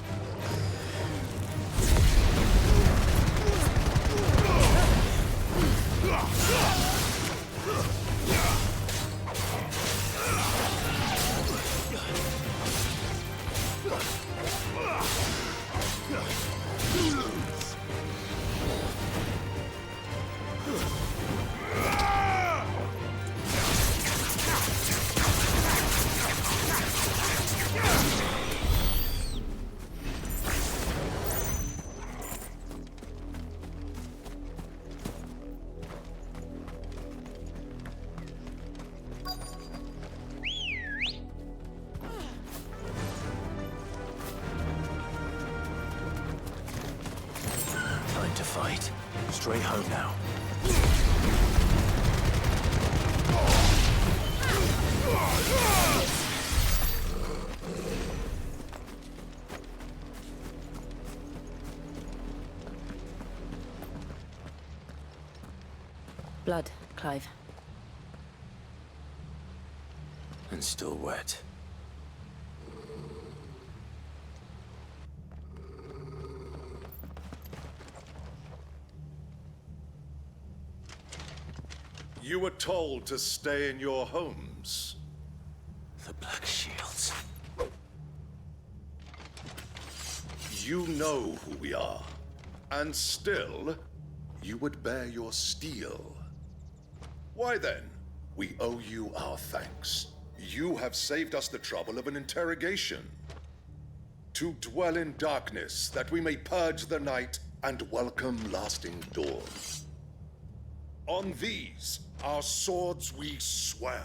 Time to fight. Straight home now. Blood, Clive. And still wet. You were told to stay in your homes. The Black Shields. You know who we are. And still, you would bear your steel. Why then? We owe you our thanks. You have saved us the trouble of an interrogation. To dwell in darkness, that we may purge the night and welcome lasting dawn. On these, our swords we swear.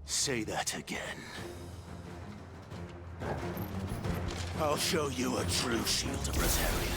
Say that again. I'll show you a true shield of Rosaria.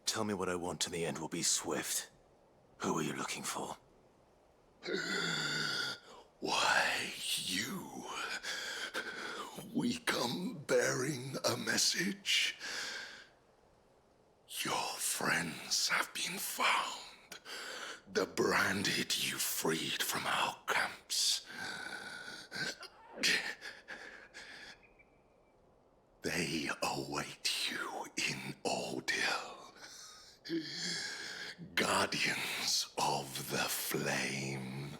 Tell me what I want and the end will be swift. Who are you looking for? Why, you. We come bearing a message. Your friends have been found. The branded you freed from our camps. They await you in Ordeal. Guardians of the Flame.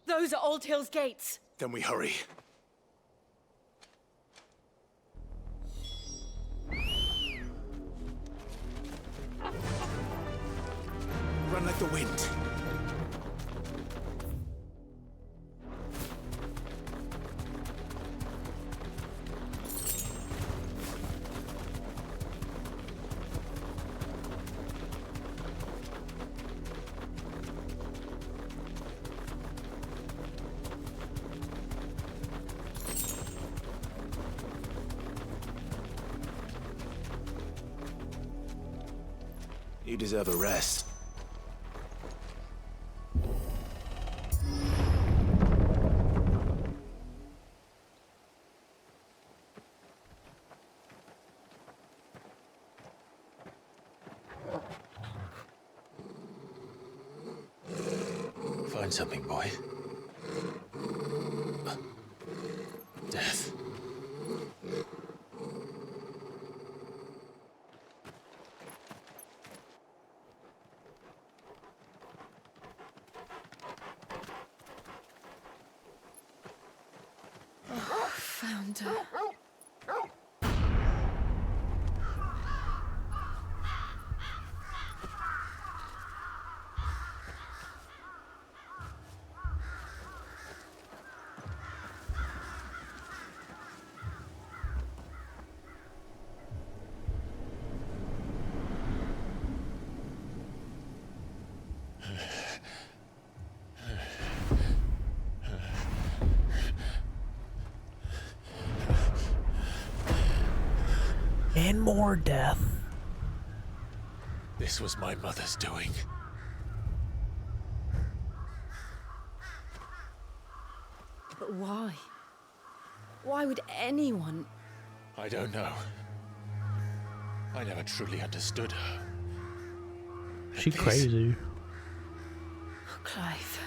Those are Old Hill's gates. Then we hurry. Run like the wind. You deserve a rest. Find something, boy. Death. Found her. And more death. This was my mother's doing. But why? Why would anyone? I don't know. I never truly understood her. She crazy. Clive.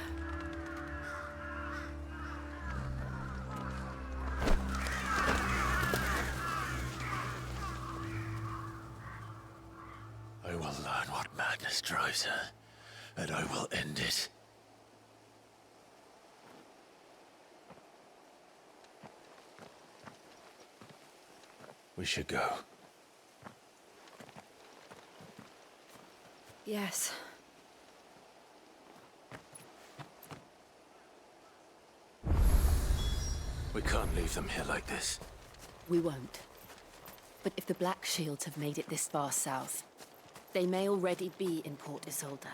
I will learn what madness drives her, and I will end it. We should go. Yes. We can't leave them here like this. We won't. But if the Black Shields have made it this far south, they may already be in Port Isolde.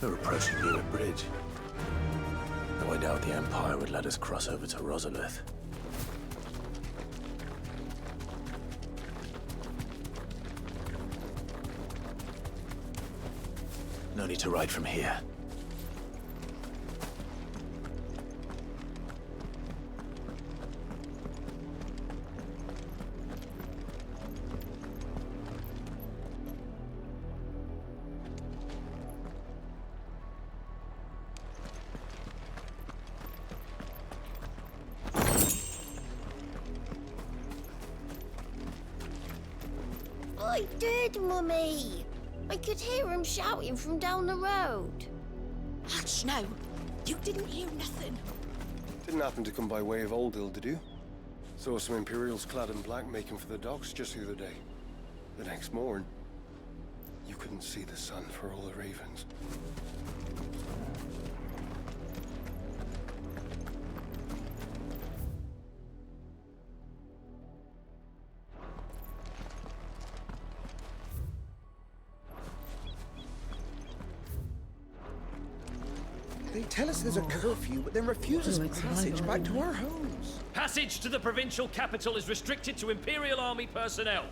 We're approaching Newer Bridge. Though I doubt the Empire would let us cross over to Rosalith. No need to ride from here. I did, Mummy. I could hear him shouting from down the road. Hush now. You didn't hear nothing. Didn't happen to come by way of Oldhill, did you? Saw some Imperials clad in black making for the docks just the other day. The next morn, you couldn't see the sun for all the ravens. They tell us there's a curfew, but then refuse us passage back to our homes. Passage to the provincial capital is restricted to Imperial Army personnel.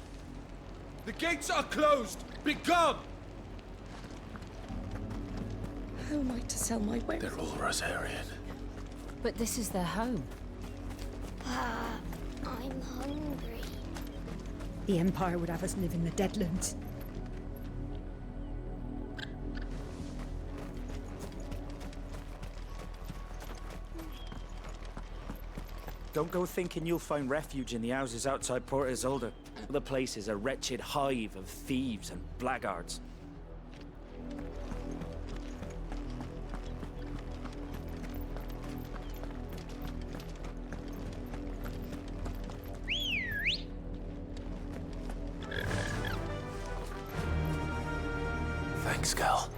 The gates are closed! Be gone! How am I to sell my wares? They're all Rosarian. But this is their home. I'm hungry. The Empire would have us live in the Deadlands. Don't go thinking you'll find refuge in the houses outside Port Isolde. The place is a wretched hive of thieves and blackguards. Thanks, Gal.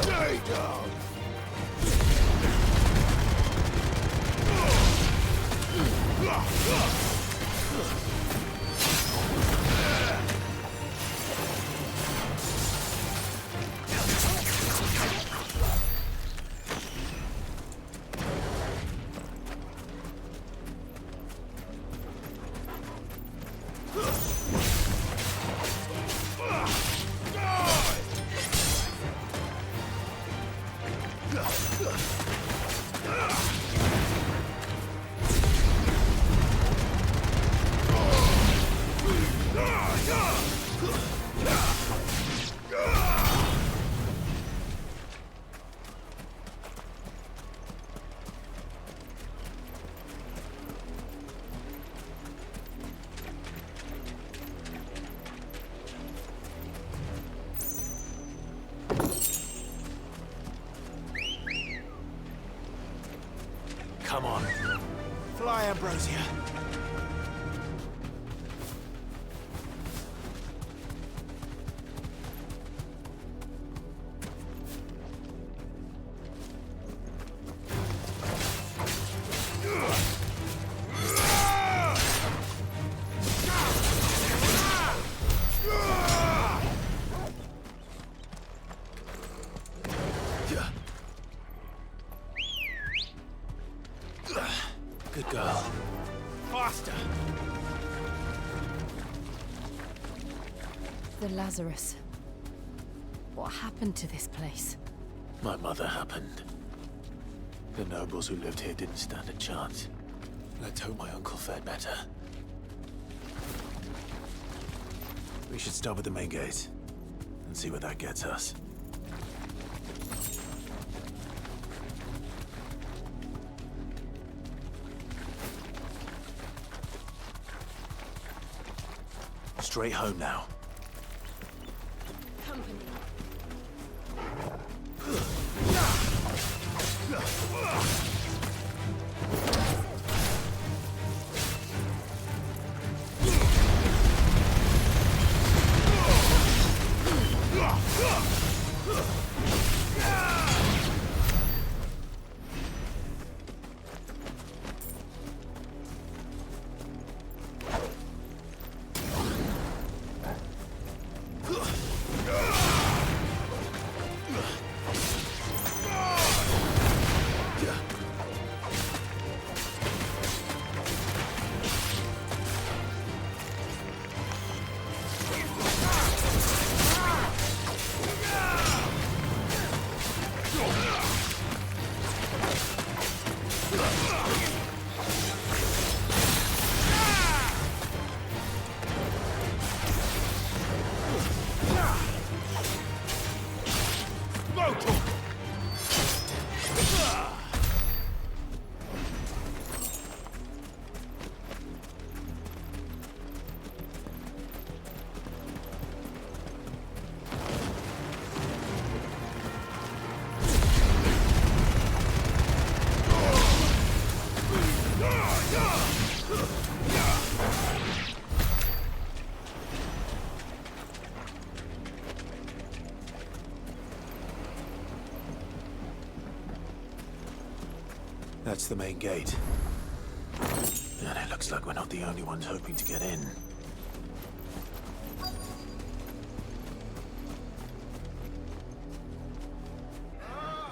Stay down! Come on. Fly, Ambrosia. Good girl. Faster! The Lazarus. What happened to this place? My mother happened. The nobles who lived here didn't stand a chance. Let's hope my uncle fared better. We should stop at the main gate and see where that gets us. straight home now. Company. That's the main gate. And it looks like we're not the only ones hoping to get in.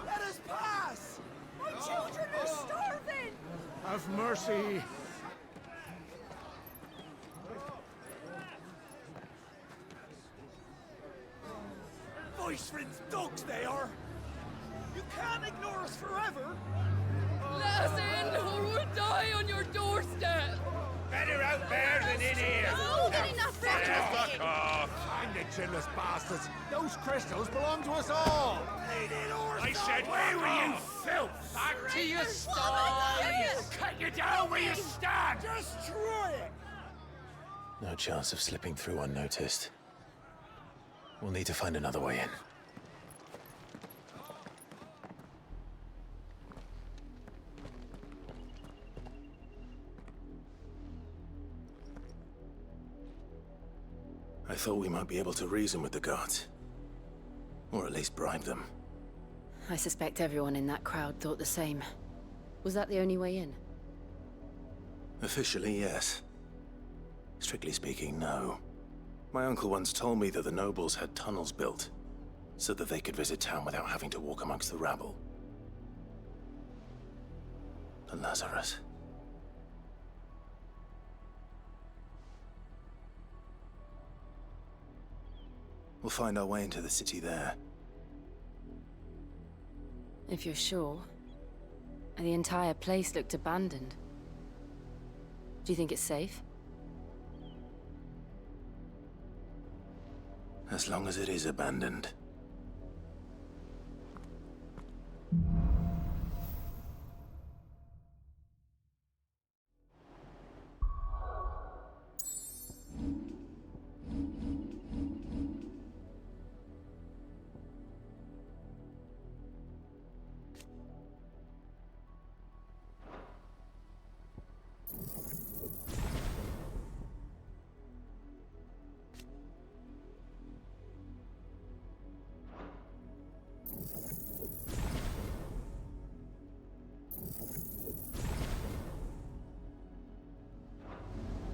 Let us pass! My children are starving! Have mercy. Viceland's dogs they are! You can't ignore us forever! Let us in, or we'll die on your doorstep! Better out there than in here! More than enough for Fuck off! Find the chinless bastards! Those crystals belong to us all! I said, where were you, filth? Back to your sties! Cut you down where you stand! Destroy it! No chance of slipping through unnoticed. We'll need to find another way in. I thought we might be able to reason with the guards. Or at least bribe them. I suspect everyone in that crowd thought the same. Was that the only way in? Officially, yes. Strictly speaking, no. My uncle once told me that the nobles had tunnels built, so that they could visit town without having to walk amongst the rabble. The Lazarus. We'll find our way into the city there. If you're sure. The entire place looked abandoned. Do you think it's safe? As long as it is abandoned.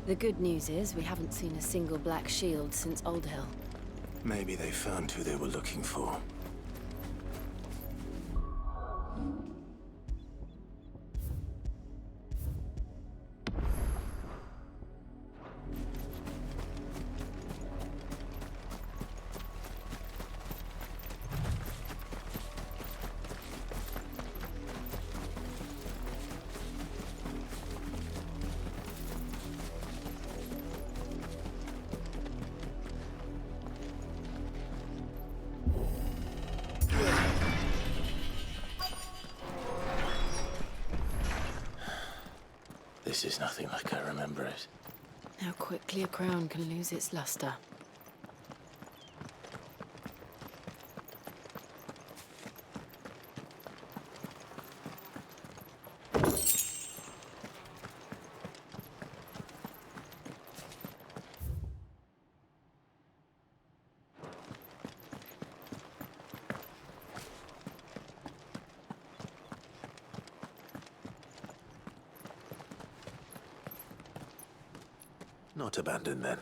The good news is we haven't seen a single black shield since Old Hill. Maybe they found who they were looking for. This is nothing like I remember it. How quickly a crown can lose its luster. Not abandoned then.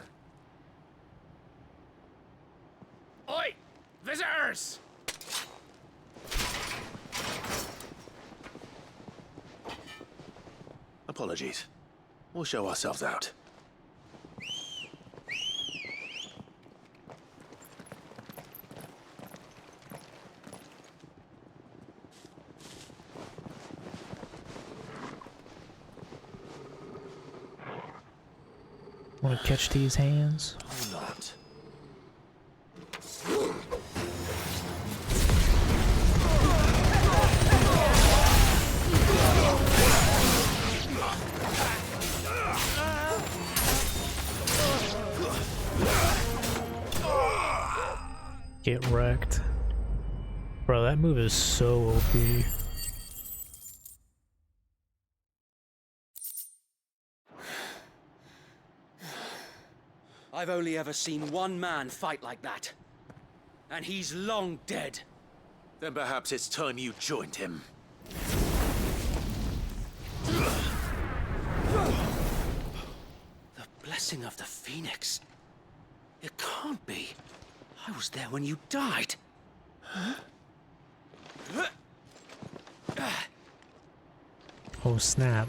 Oi! Visitors! Apologies. We'll show ourselves out. Want to catch these hands? Or not. Get wrecked. Bro, that move is so OP. I've only ever seen one man fight like that. And he's long dead. Then perhaps it's time you joined him. The blessing of the Phoenix. It can't be. I was there when you died. Oh snap.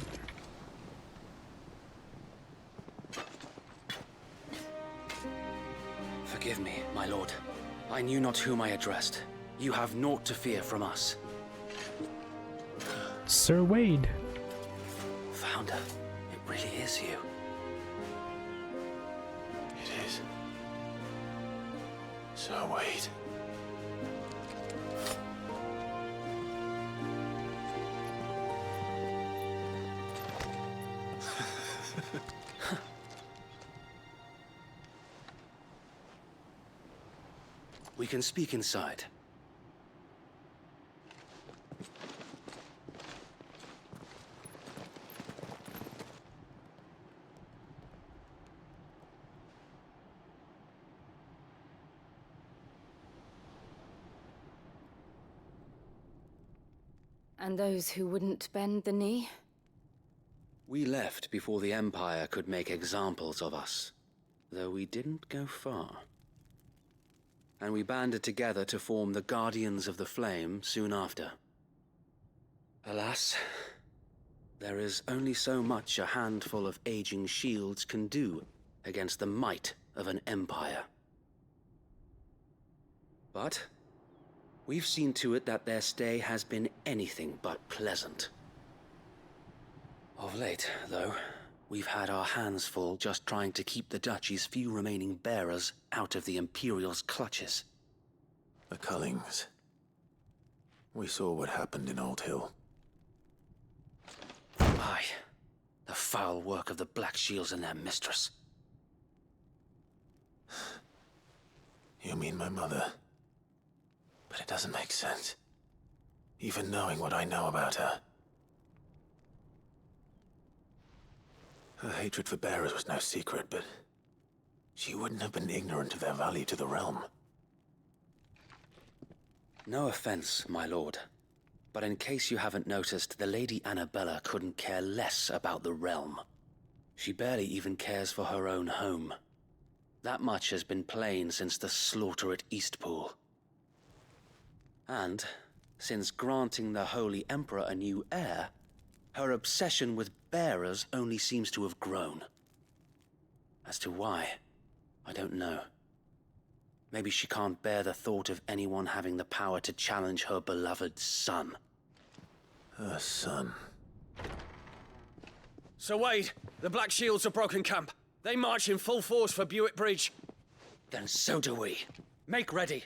Forgive me, my lord. I knew not whom I addressed. You have naught to fear from us. Sir Wade. Founder, it really is you. It is. So wait. We can speak inside. And those who wouldn't bend the knee? We left before the Empire could make examples of us, though we didn't go far. And we banded together to form the Guardians of the Flame soon after. Alas, there is only so much a handful of aging shields can do against the might of an empire. But we've seen to it that their stay has been anything but pleasant. Of late, though, we've had our hands full just trying to keep the Duchy's few remaining bearers out of the Imperial's clutches. The Cullings. We saw what happened in Old Hill. Aye, the foul work of the Black Shields and their mistress. You mean my mother? But it doesn't make sense. Even knowing what I know about her. Her hatred for bearers was no secret, but she wouldn't have been ignorant of their value to the realm. No offense, my lord, but in case you haven't noticed, the Lady Annabella couldn't care less about the realm. She barely even cares for her own home. That much has been plain since the slaughter at Eastpool. And, since granting the Holy Emperor a new heir, her obsession with bearers only seems to have grown. As to why, I don't know. Maybe she can't bear the thought of anyone having the power to challenge her beloved son. Her son. Sir Wade, the Black Shields have broken camp. They march in full force for Buick Bridge. Then so do we. Make ready.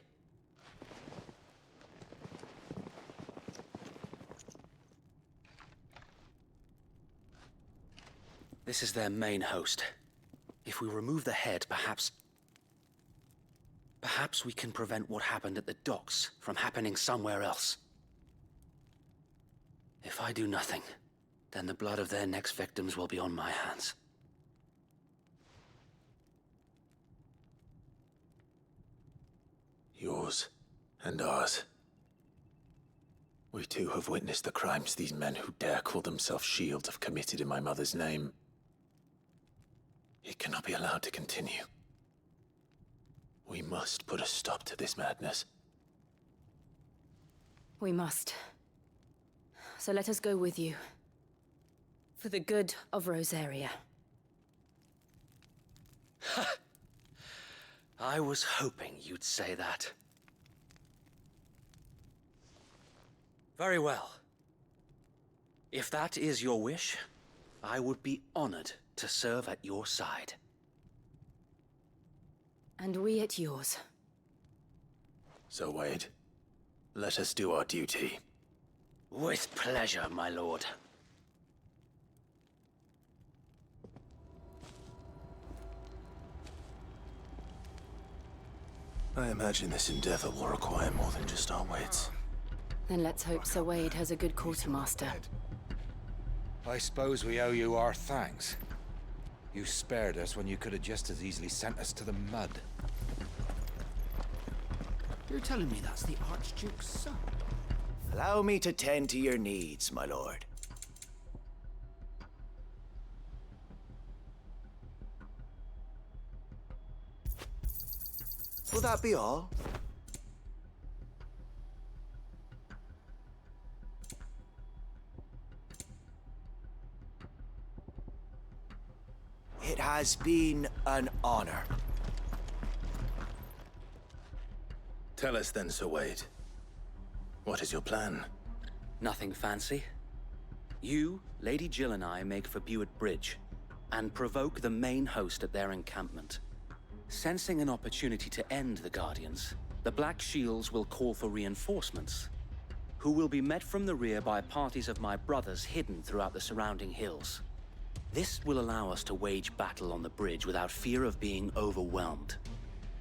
This is their main host. If we remove the head, perhaps we can prevent what happened at the docks from happening somewhere else. If I do nothing, then the blood of their next victims will be on my hands. Yours and ours. We too have witnessed the crimes these men who dare call themselves shields have committed in my mother's name. It cannot be allowed to continue. We must put a stop to this madness. We must. So let us go with you. For the good of Rosaria. I was hoping you'd say that. Very well. If that is your wish, I would be honored to serve at your side. And we at yours. So, Wade, let us do our duty. With pleasure, my lord. I imagine this endeavor will require more than just our wits. Then let's hope Sir Wade has a good quartermaster. I suppose we owe you our thanks. You spared us when you could have just as easily sent us to the mud. You're telling me that's the Archduke's son? Allow me to tend to your needs, my lord. Will that be all? It has been an honor. Tell us then, Sir Wade. What is your plan? Nothing fancy. You, Lady Jill and I make for Buett Bridge, and provoke the main host at their encampment. Sensing an opportunity to end the Guardians, the Black Shields will call for reinforcements, who will be met from the rear by parties of my brothers hidden throughout the surrounding hills. This will allow us to wage battle on the bridge without fear of being overwhelmed.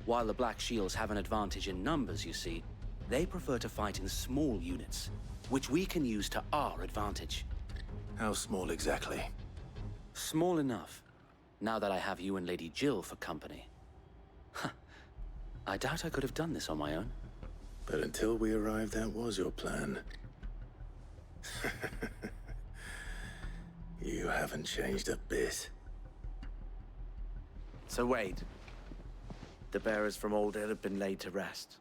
While the Black Shields have an advantage in numbers, you see, they prefer to fight in small units, which we can use to our advantage. How small exactly? Small enough, now that I have you and Lady Jill for company. I doubt I could have done this on my own. But until we arrived, that was your plan. You haven't changed a bit. Sir Wade, the bearers from Old Hill have been laid to rest.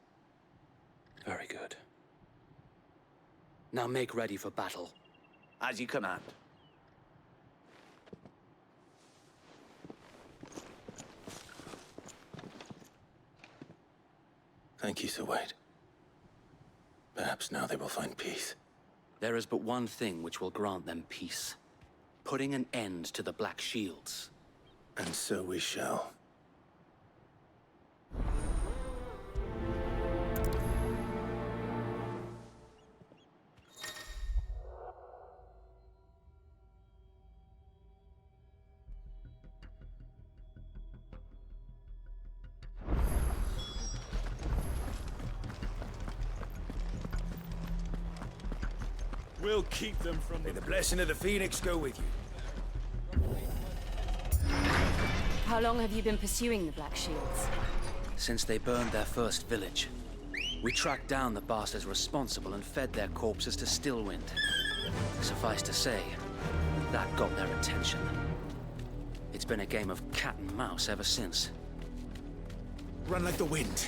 Very good. Now make ready for battle. As you command. Thank you, Sir Wade. Perhaps now they will find peace. There is but one thing which will grant them peace. Putting an end to the Black Shields. And so we shall. We'll keep them from May the blessing of the Phoenix go with you. How long have you been pursuing the Black Shields? Since they burned their first village. We tracked down the bastards responsible and fed their corpses to Stillwind. Suffice to say, that got their attention. It's been a game of cat and mouse ever since. Run like the wind.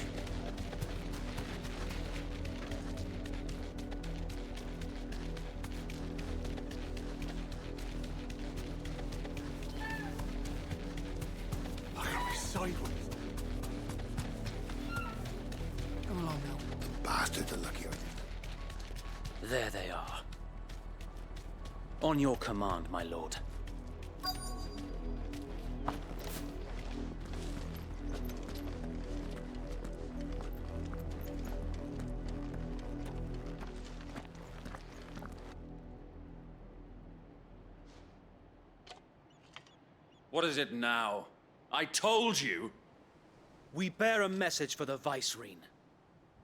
Sideways. Come along now. Bastards are lucky, aren't they? There they are. On your command, my lord. What is it now? I told you. We bear a message for the Vicereine.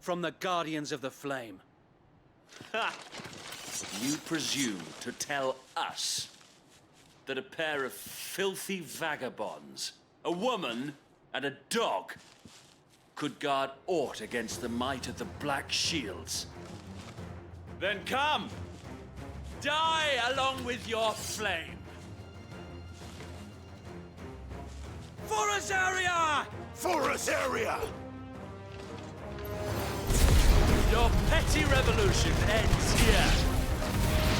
From the Guardians of the Flame. Ha! You presume to tell us that a pair of filthy vagabonds, a woman and a dog, could guard aught against the might of the Black Shields? Then come! Die along with your flame! For Azaria! For Azaria! Your petty revolution ends here.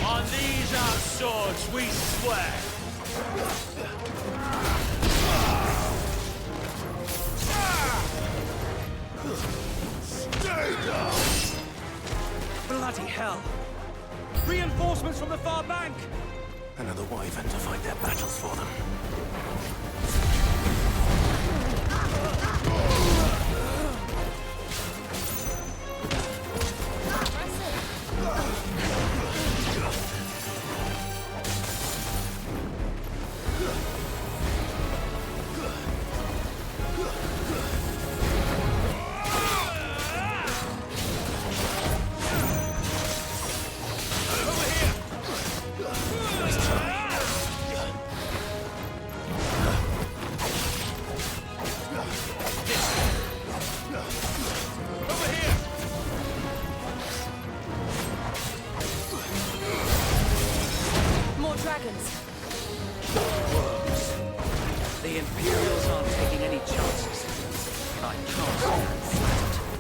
On these our swords we swear. Stay down! Bloody hell! Reinforcements from the far bank! Another wyvern to fight their battles for them. The Imperials aren't taking any chances. I can't stand flattered.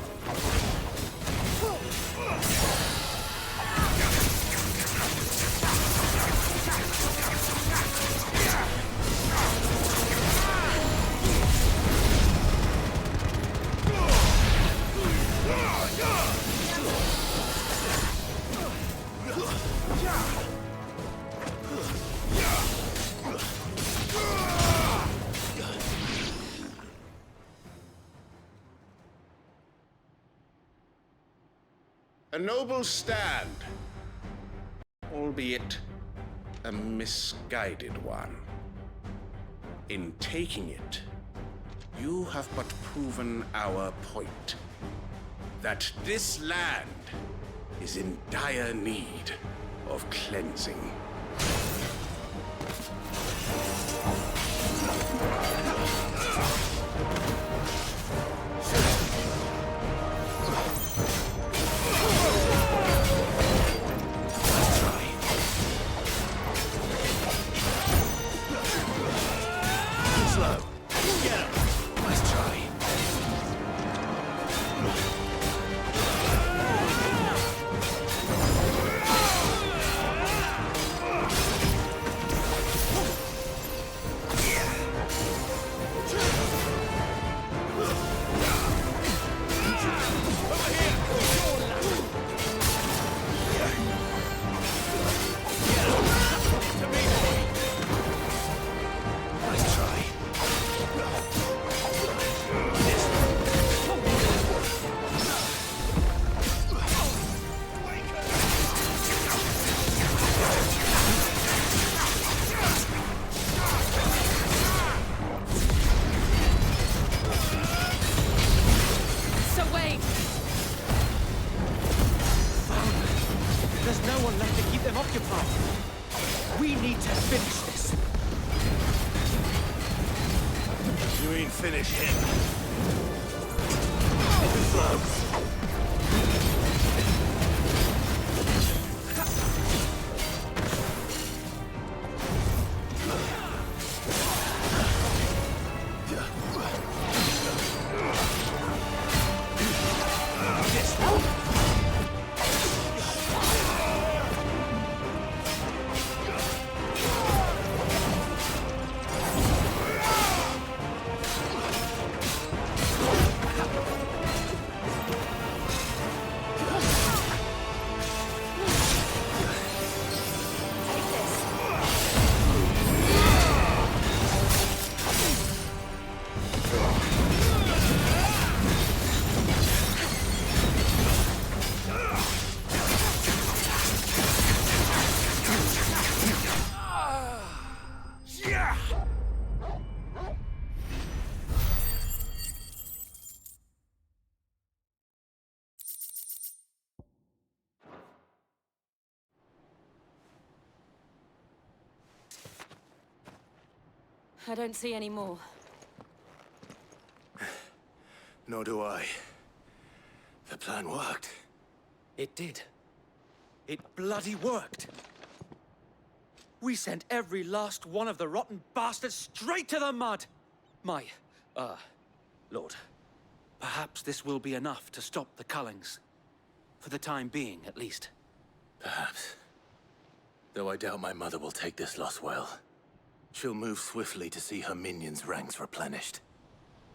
A noble stand, albeit a misguided one. In taking it, you have but proven our point, that this land is in dire need of cleansing. Finish him. I don't see any more. Nor do I. The plan worked. It did. It bloody worked. We sent every last one of the rotten bastards straight to the mud! Lord, perhaps this will be enough to stop the Cullings. For the time being, at least. Perhaps. Though I doubt my mother will take this loss well. She'll move swiftly to see her minions' ranks replenished.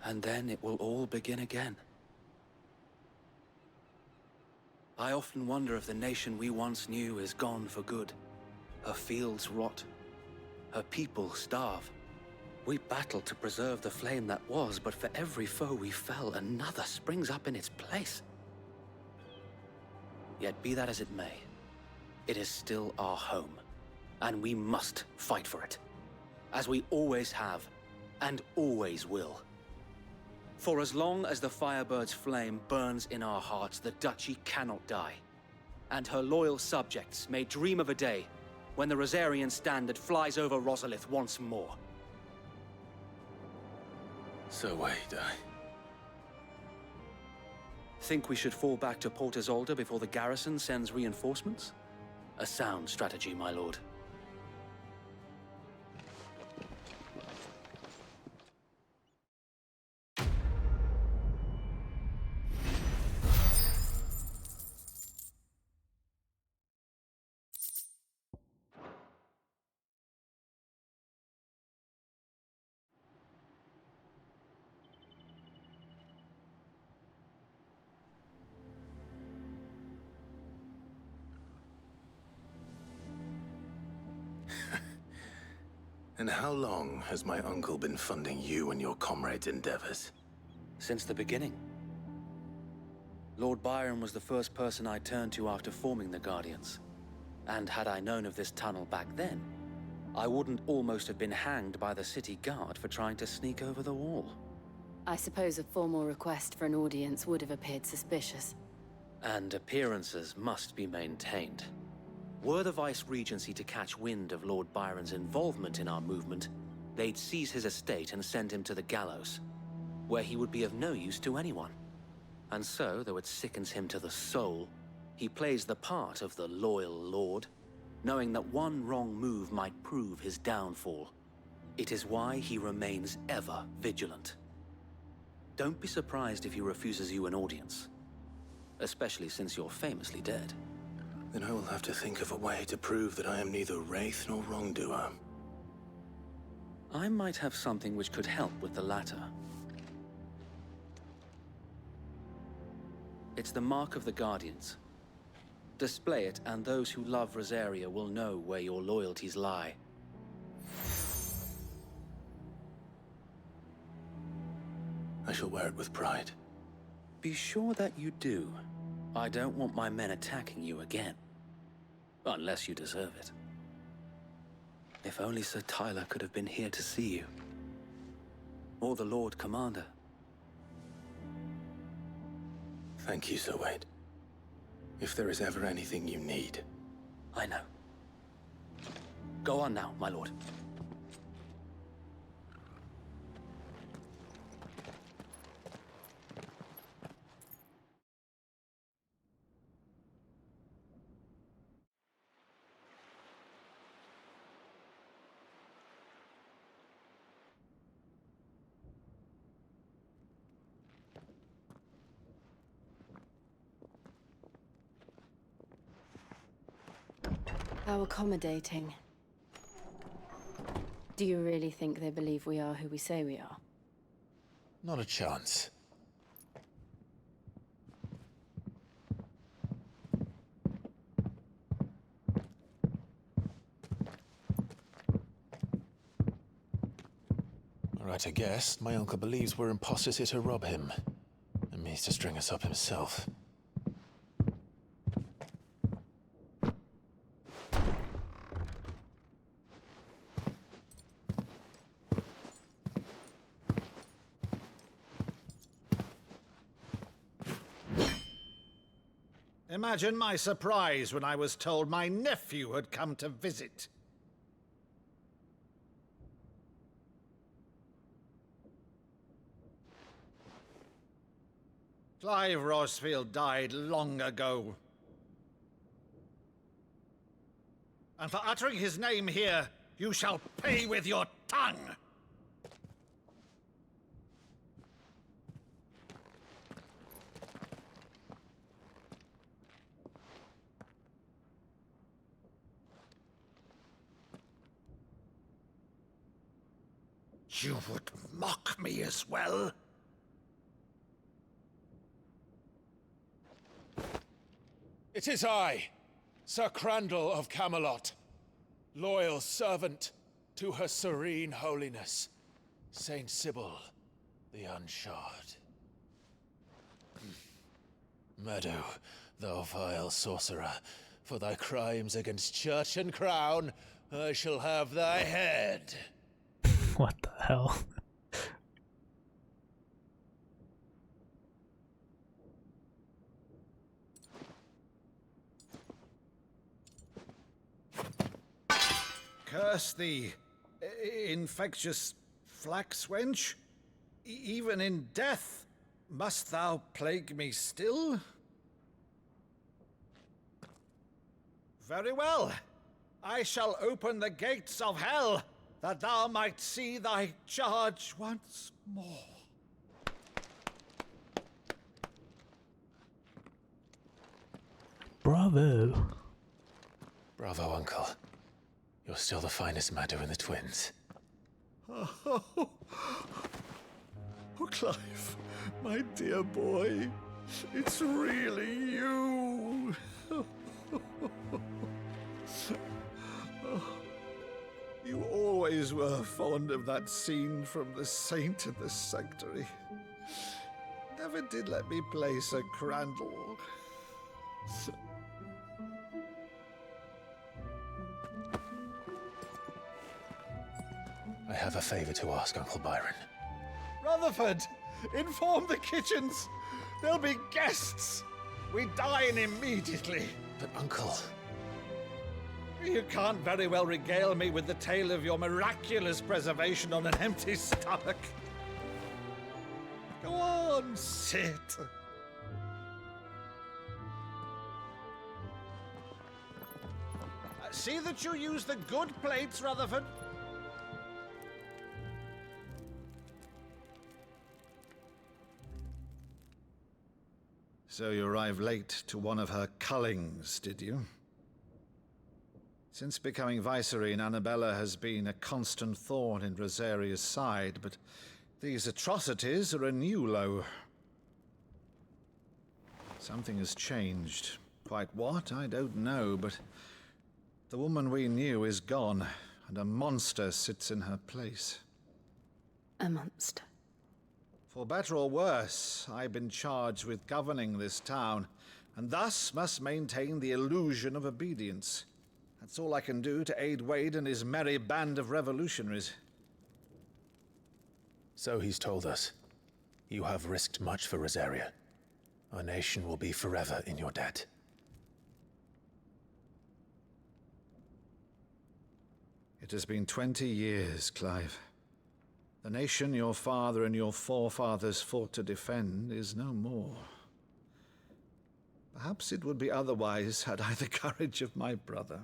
And then it will all begin again. I often wonder if the nation we once knew is gone for good. Her fields rot. Her people starve. We battle to preserve the flame that was, but for every foe we fell, another springs up in its place. Yet be that as it may, it is still our home, and we must fight for it, as we always have, and always will. For as long as the Firebird's flame burns in our hearts, the Duchy cannot die, and her loyal subjects may dream of a day when the Rosarian standard flies over Rosalith once more. So wait, Think we should fall back to Port Isolde before the garrison sends reinforcements? A sound strategy, my lord. And how long has my uncle been funding you and your comrades' endeavors? Since the beginning. Lord Byron was the first person I turned to after forming the Guardians. And had I known of this tunnel back then, I wouldn't almost have been hanged by the city guard for trying to sneak over the wall. I suppose a formal request for an audience would have appeared suspicious. And appearances must be maintained. Were the Vice-Regency to catch wind of Lord Byron's involvement in our movement, they'd seize his estate and send him to the gallows, where he would be of no use to anyone. And so, though it sickens him to the soul, he plays the part of the loyal lord, knowing that one wrong move might prove his downfall. It is why he remains ever vigilant. Don't be surprised if he refuses you an audience, especially since you're famously dead. Then I will have to think of a way to prove that I am neither wraith nor wrongdoer. I might have something which could help with the latter. It's the mark of the Guardians. Display it, and those who love Rosaria will know where your loyalties lie. I shall wear it with pride. Be sure that you do. I don't want my men attacking you again. Unless you deserve it. If only Sir Tyler could have been here to see you. Or the Lord Commander. Thank you, Sir Wade. If there is ever anything you need. I know. Go on now, my lord. How accommodating. Do you really think they believe we are who we say we are? Not a chance. All right, I guess. My uncle believes we're imposters here to rob him. And means to string us up himself. Imagine my surprise when I was told my nephew had come to visit. Clive Rosefield died long ago. And for uttering his name here, you shall pay with your tongue! You would mock me as well? It is I, Sir Crandall of Camelot, loyal servant to Her Serene Holiness, Saint Sybil the Unshod. Meadow, thou vile sorcerer, for thy crimes against church and crown, I shall have thy head. What the hell? Curse thee, infectious flax wench. Even in death, must thou plague me still? Very well. I shall open the gates of hell, that thou might see thy charge once more. Bravo. Bravo, Uncle. You're still the finest Meadow in the twins. Oh, Clive, my dear boy, it's really you. You always were fond of that scene from The Saint in the Sanctuary. Never did let me play Sir Crandall. I have a favor to ask, Uncle Byron. Rutherford, inform the kitchens. There'll be guests. We dine immediately. But, Uncle... You can't very well regale me with the tale of your miraculous preservation on an empty stomach. Go on, sit. See that you use the good plates, Rutherford. So you arrived late to one of her cullings, did you? Since becoming Vicereine, Annabella has been a constant thorn in Rosaria's side, but these atrocities are a new low. Something has changed. Quite what, I don't know, but the woman we knew is gone, and a monster sits in her place. A monster? For better or worse, I've been charged with governing this town, and thus must maintain the illusion of obedience. That's all I can do to aid Wade and his merry band of revolutionaries. So he's told us. You have risked much for Rosaria. Our nation will be forever in your debt. It has been 20 years, Clive. The nation your father and your forefathers fought to defend is no more. Perhaps it would be otherwise had I the courage of my brother.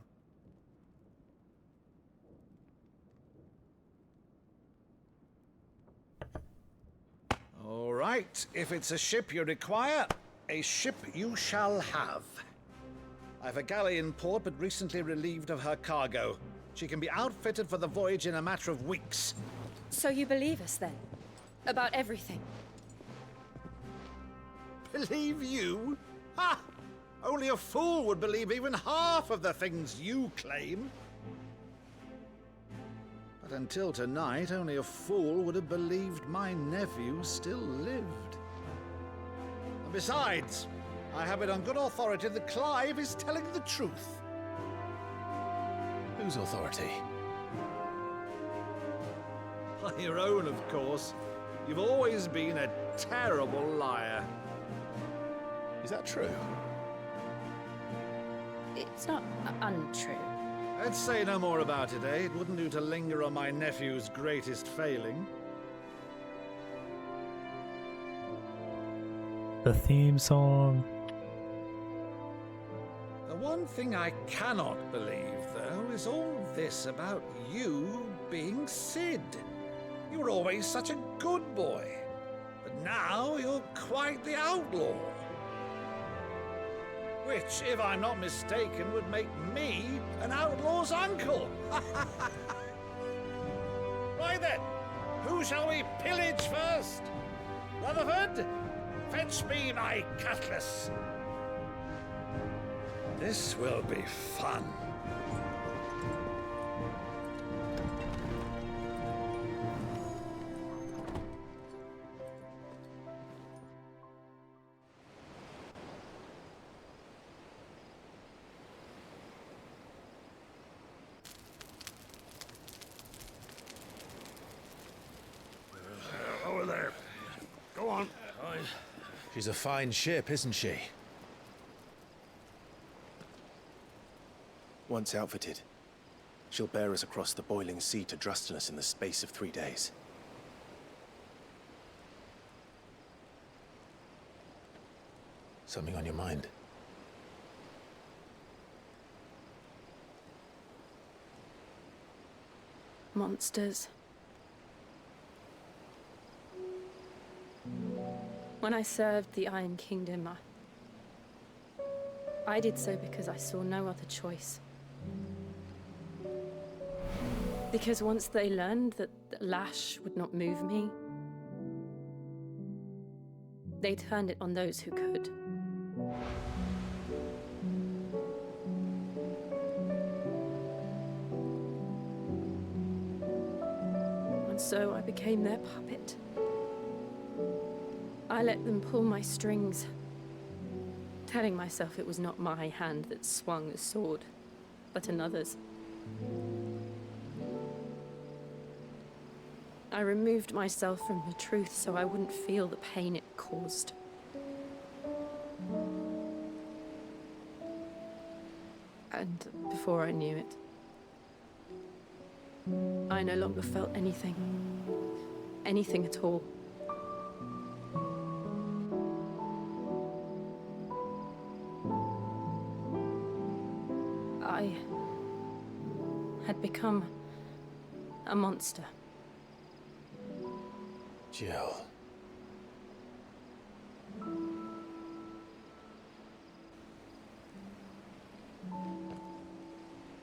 All right, if it's a ship you require, a ship you shall have. I've a galley in port, but recently relieved of her cargo. She can be outfitted for the voyage in a matter of weeks. So you believe us then? About everything? Believe you? Ha! Only a fool would believe even half of the things you claim. But until tonight, only a fool would have believed my nephew still lived. And besides, I have it on good authority that Clive is telling the truth. Whose authority? Your own, of course. You've always been a terrible liar. Is that true? It's not untrue. Let's say no more about it, eh? It wouldn't do to linger on my nephew's greatest failing. The theme song. The one thing I cannot believe, though, is all this about you being Sid. You were always such a good boy, but now you're quite the outlaw. Which, if I'm not mistaken, would make me an outlaw's uncle. Right then, who shall we pillage first? Rutherford, fetch me my cutlass. This will be fun. Over there. Go on. She's a fine ship, isn't she? Once outfitted, she'll bear us across the boiling sea to Drustinus in the space of 3 days. Something on your mind? Monsters. When I served the Iron Kingdom, I did so because I saw no other choice. Because once they learned that the lash would not move me, they turned it on those who could. And so I became their puppet. I let them pull my strings, telling myself it was not my hand that swung a sword, but another's. I removed myself from the truth so I wouldn't feel the pain it caused. And before I knew it, I no longer felt anything. Anything at all. I had become a monster. Jill.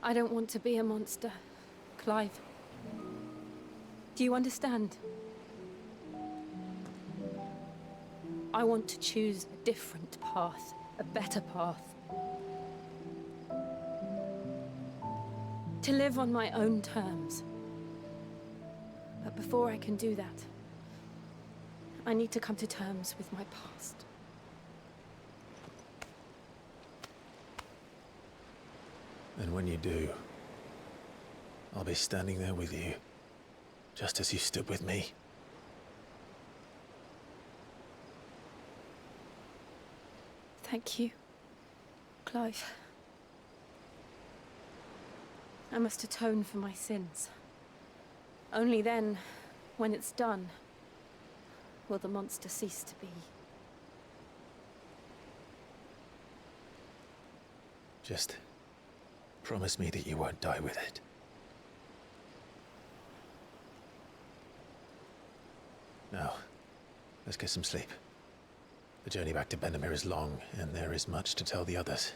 I don't want to be a monster, Clive. Do you understand? I want to choose a different path, a better path. To live on my own terms. But before I can do that, I need to come to terms with my past. And when you do, I'll be standing there with you, just as you stood with me. Thank you, Clive. I must atone for my sins. Only then, when it's done, will the monster cease to be. Just promise me that you won't die with it. Now, let's get some sleep. The journey back to Benamir is long, and there is much to tell the others.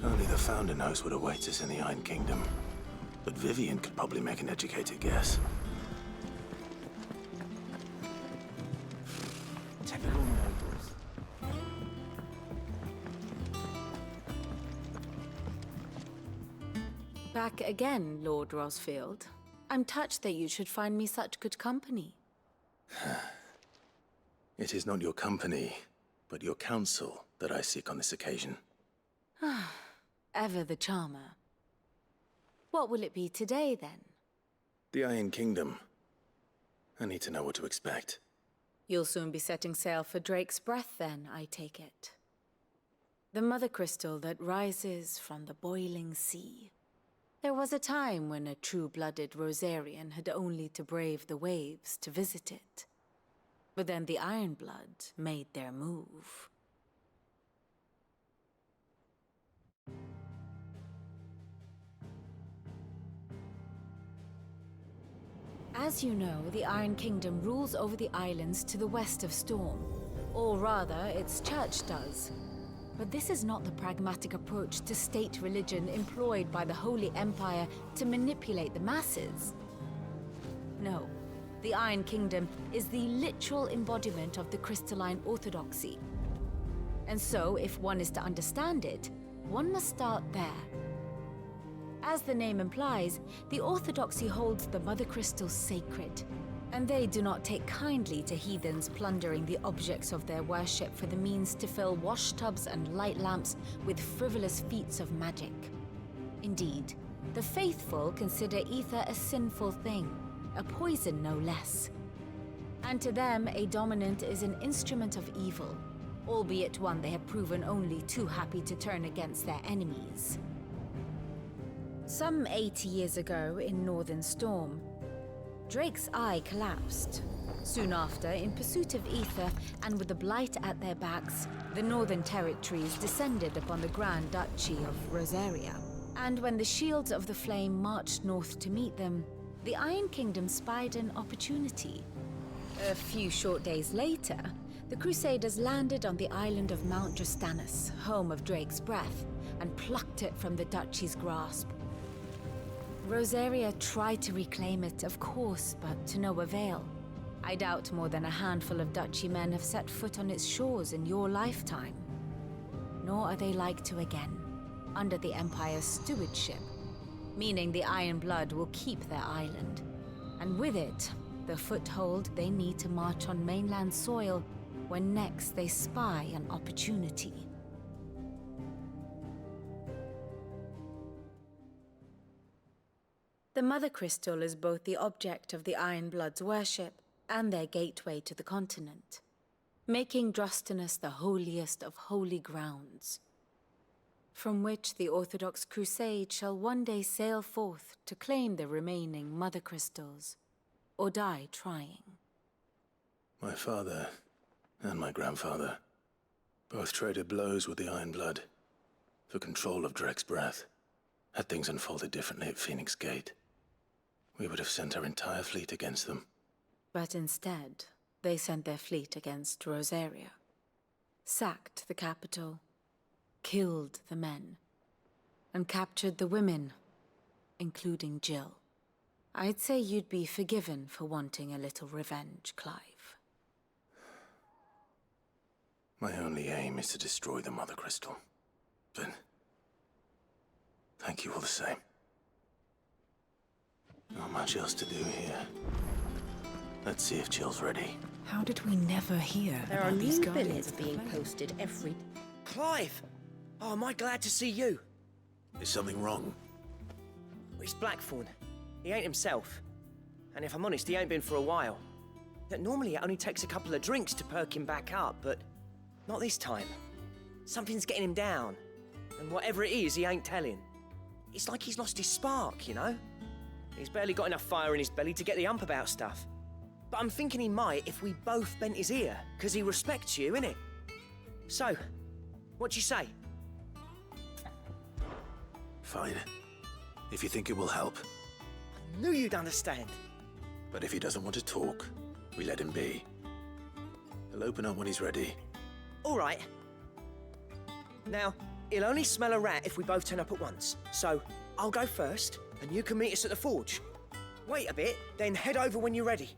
Only the Founder knows what awaits us in the Iron Kingdom. But Vivian could probably make an educated guess. Typical nobles. Back again, Lord Rosfield. I'm touched that you should find me such good company. It is not your company but your counsel that I seek on this occasion. Ever the charmer. What will it be today, then? The Iron Kingdom. I need to know what to expect. You'll soon be setting sail for Drake's Breath, then, I take it. The mother crystal that rises from the boiling sea. There was a time when a true-blooded Rosarian had only to brave the waves to visit it. But then the Ironblood made their move. As you know, the Iron Kingdom rules over the islands to the west of Storm. Or rather, its church does. But this is not the pragmatic approach to state religion employed by the Holy Empire to manipulate the masses. No, the Iron Kingdom is the literal embodiment of the crystalline orthodoxy. And so, if one is to understand it, one must start there. As the name implies, the orthodoxy holds the Mother Crystal sacred, and they do not take kindly to heathens plundering the objects of their worship for the means to fill washtubs and light lamps with frivolous feats of magic. Indeed, the faithful consider ether a sinful thing, a poison no less. And to them, a dominant is an instrument of evil, albeit one they have proven only too happy to turn against their enemies. Some 80 years ago in Northern Storm, Drake's eye collapsed. Soon after, in pursuit of ether and with the Blight at their backs, the Northern Territories descended upon the Grand Duchy of Rosaria. And when the Shields of the Flame marched north to meet them, the Iron Kingdom spied an opportunity. A few short days later, the Crusaders landed on the island of Mount Drastanus, home of Drake's Breath, and plucked it from the Duchy's grasp. Rosaria tried to reclaim it, of course, but to no avail. I doubt more than a handful of Duchy men have set foot on its shores in your lifetime. Nor are they like to again, under the Empire's stewardship, meaning the Iron Blood will keep their island, and with it, the foothold they need to march on mainland soil when next they spy an opportunity. The Mother Crystal is both the object of the Iron Blood's worship and their gateway to the continent, making Drastanus the holiest of holy grounds, from which the Orthodox Crusade shall one day sail forth to claim the remaining Mother Crystals, or die trying. My father and my grandfather both traded blows with the Iron Blood for control of Drake's Breath. Had things unfolded differently at Phoenix Gate, we would have sent our entire fleet against them. But instead, they sent their fleet against Rosaria, sacked the capital, killed the men, and captured the women, including Jill. I'd say you'd be forgiven for wanting a little revenge, Clive. My only aim is to destroy the Mother Crystal. But thank you all the same. Not much else to do here. Let's see if Jill's ready. How did we never hear There about are these new Guardians billets of the being Flame? posted every... Clive! Oh, am I glad to see you? Is something wrong? It's Blackthorn. He ain't himself. And if I'm honest, he ain't been for a while. Normally it only takes a couple of drinks to perk him back up, but not this time. Something's getting him down. And whatever it is, he ain't telling. It's like he's lost his spark, you know? He's barely got enough fire in his belly to get the ump about stuff. But I'm thinking he might if we both bent his ear, because he respects you, innit? So, what you say? Fine. If you think it will help. I knew you'd understand. But if he doesn't want to talk, we let him be. He'll open up when he's ready. All right. Now, he'll only smell a rat if we both turn up at once. So, I'll go first, and you can meet us at the forge. Wait a bit, then head over when you're ready.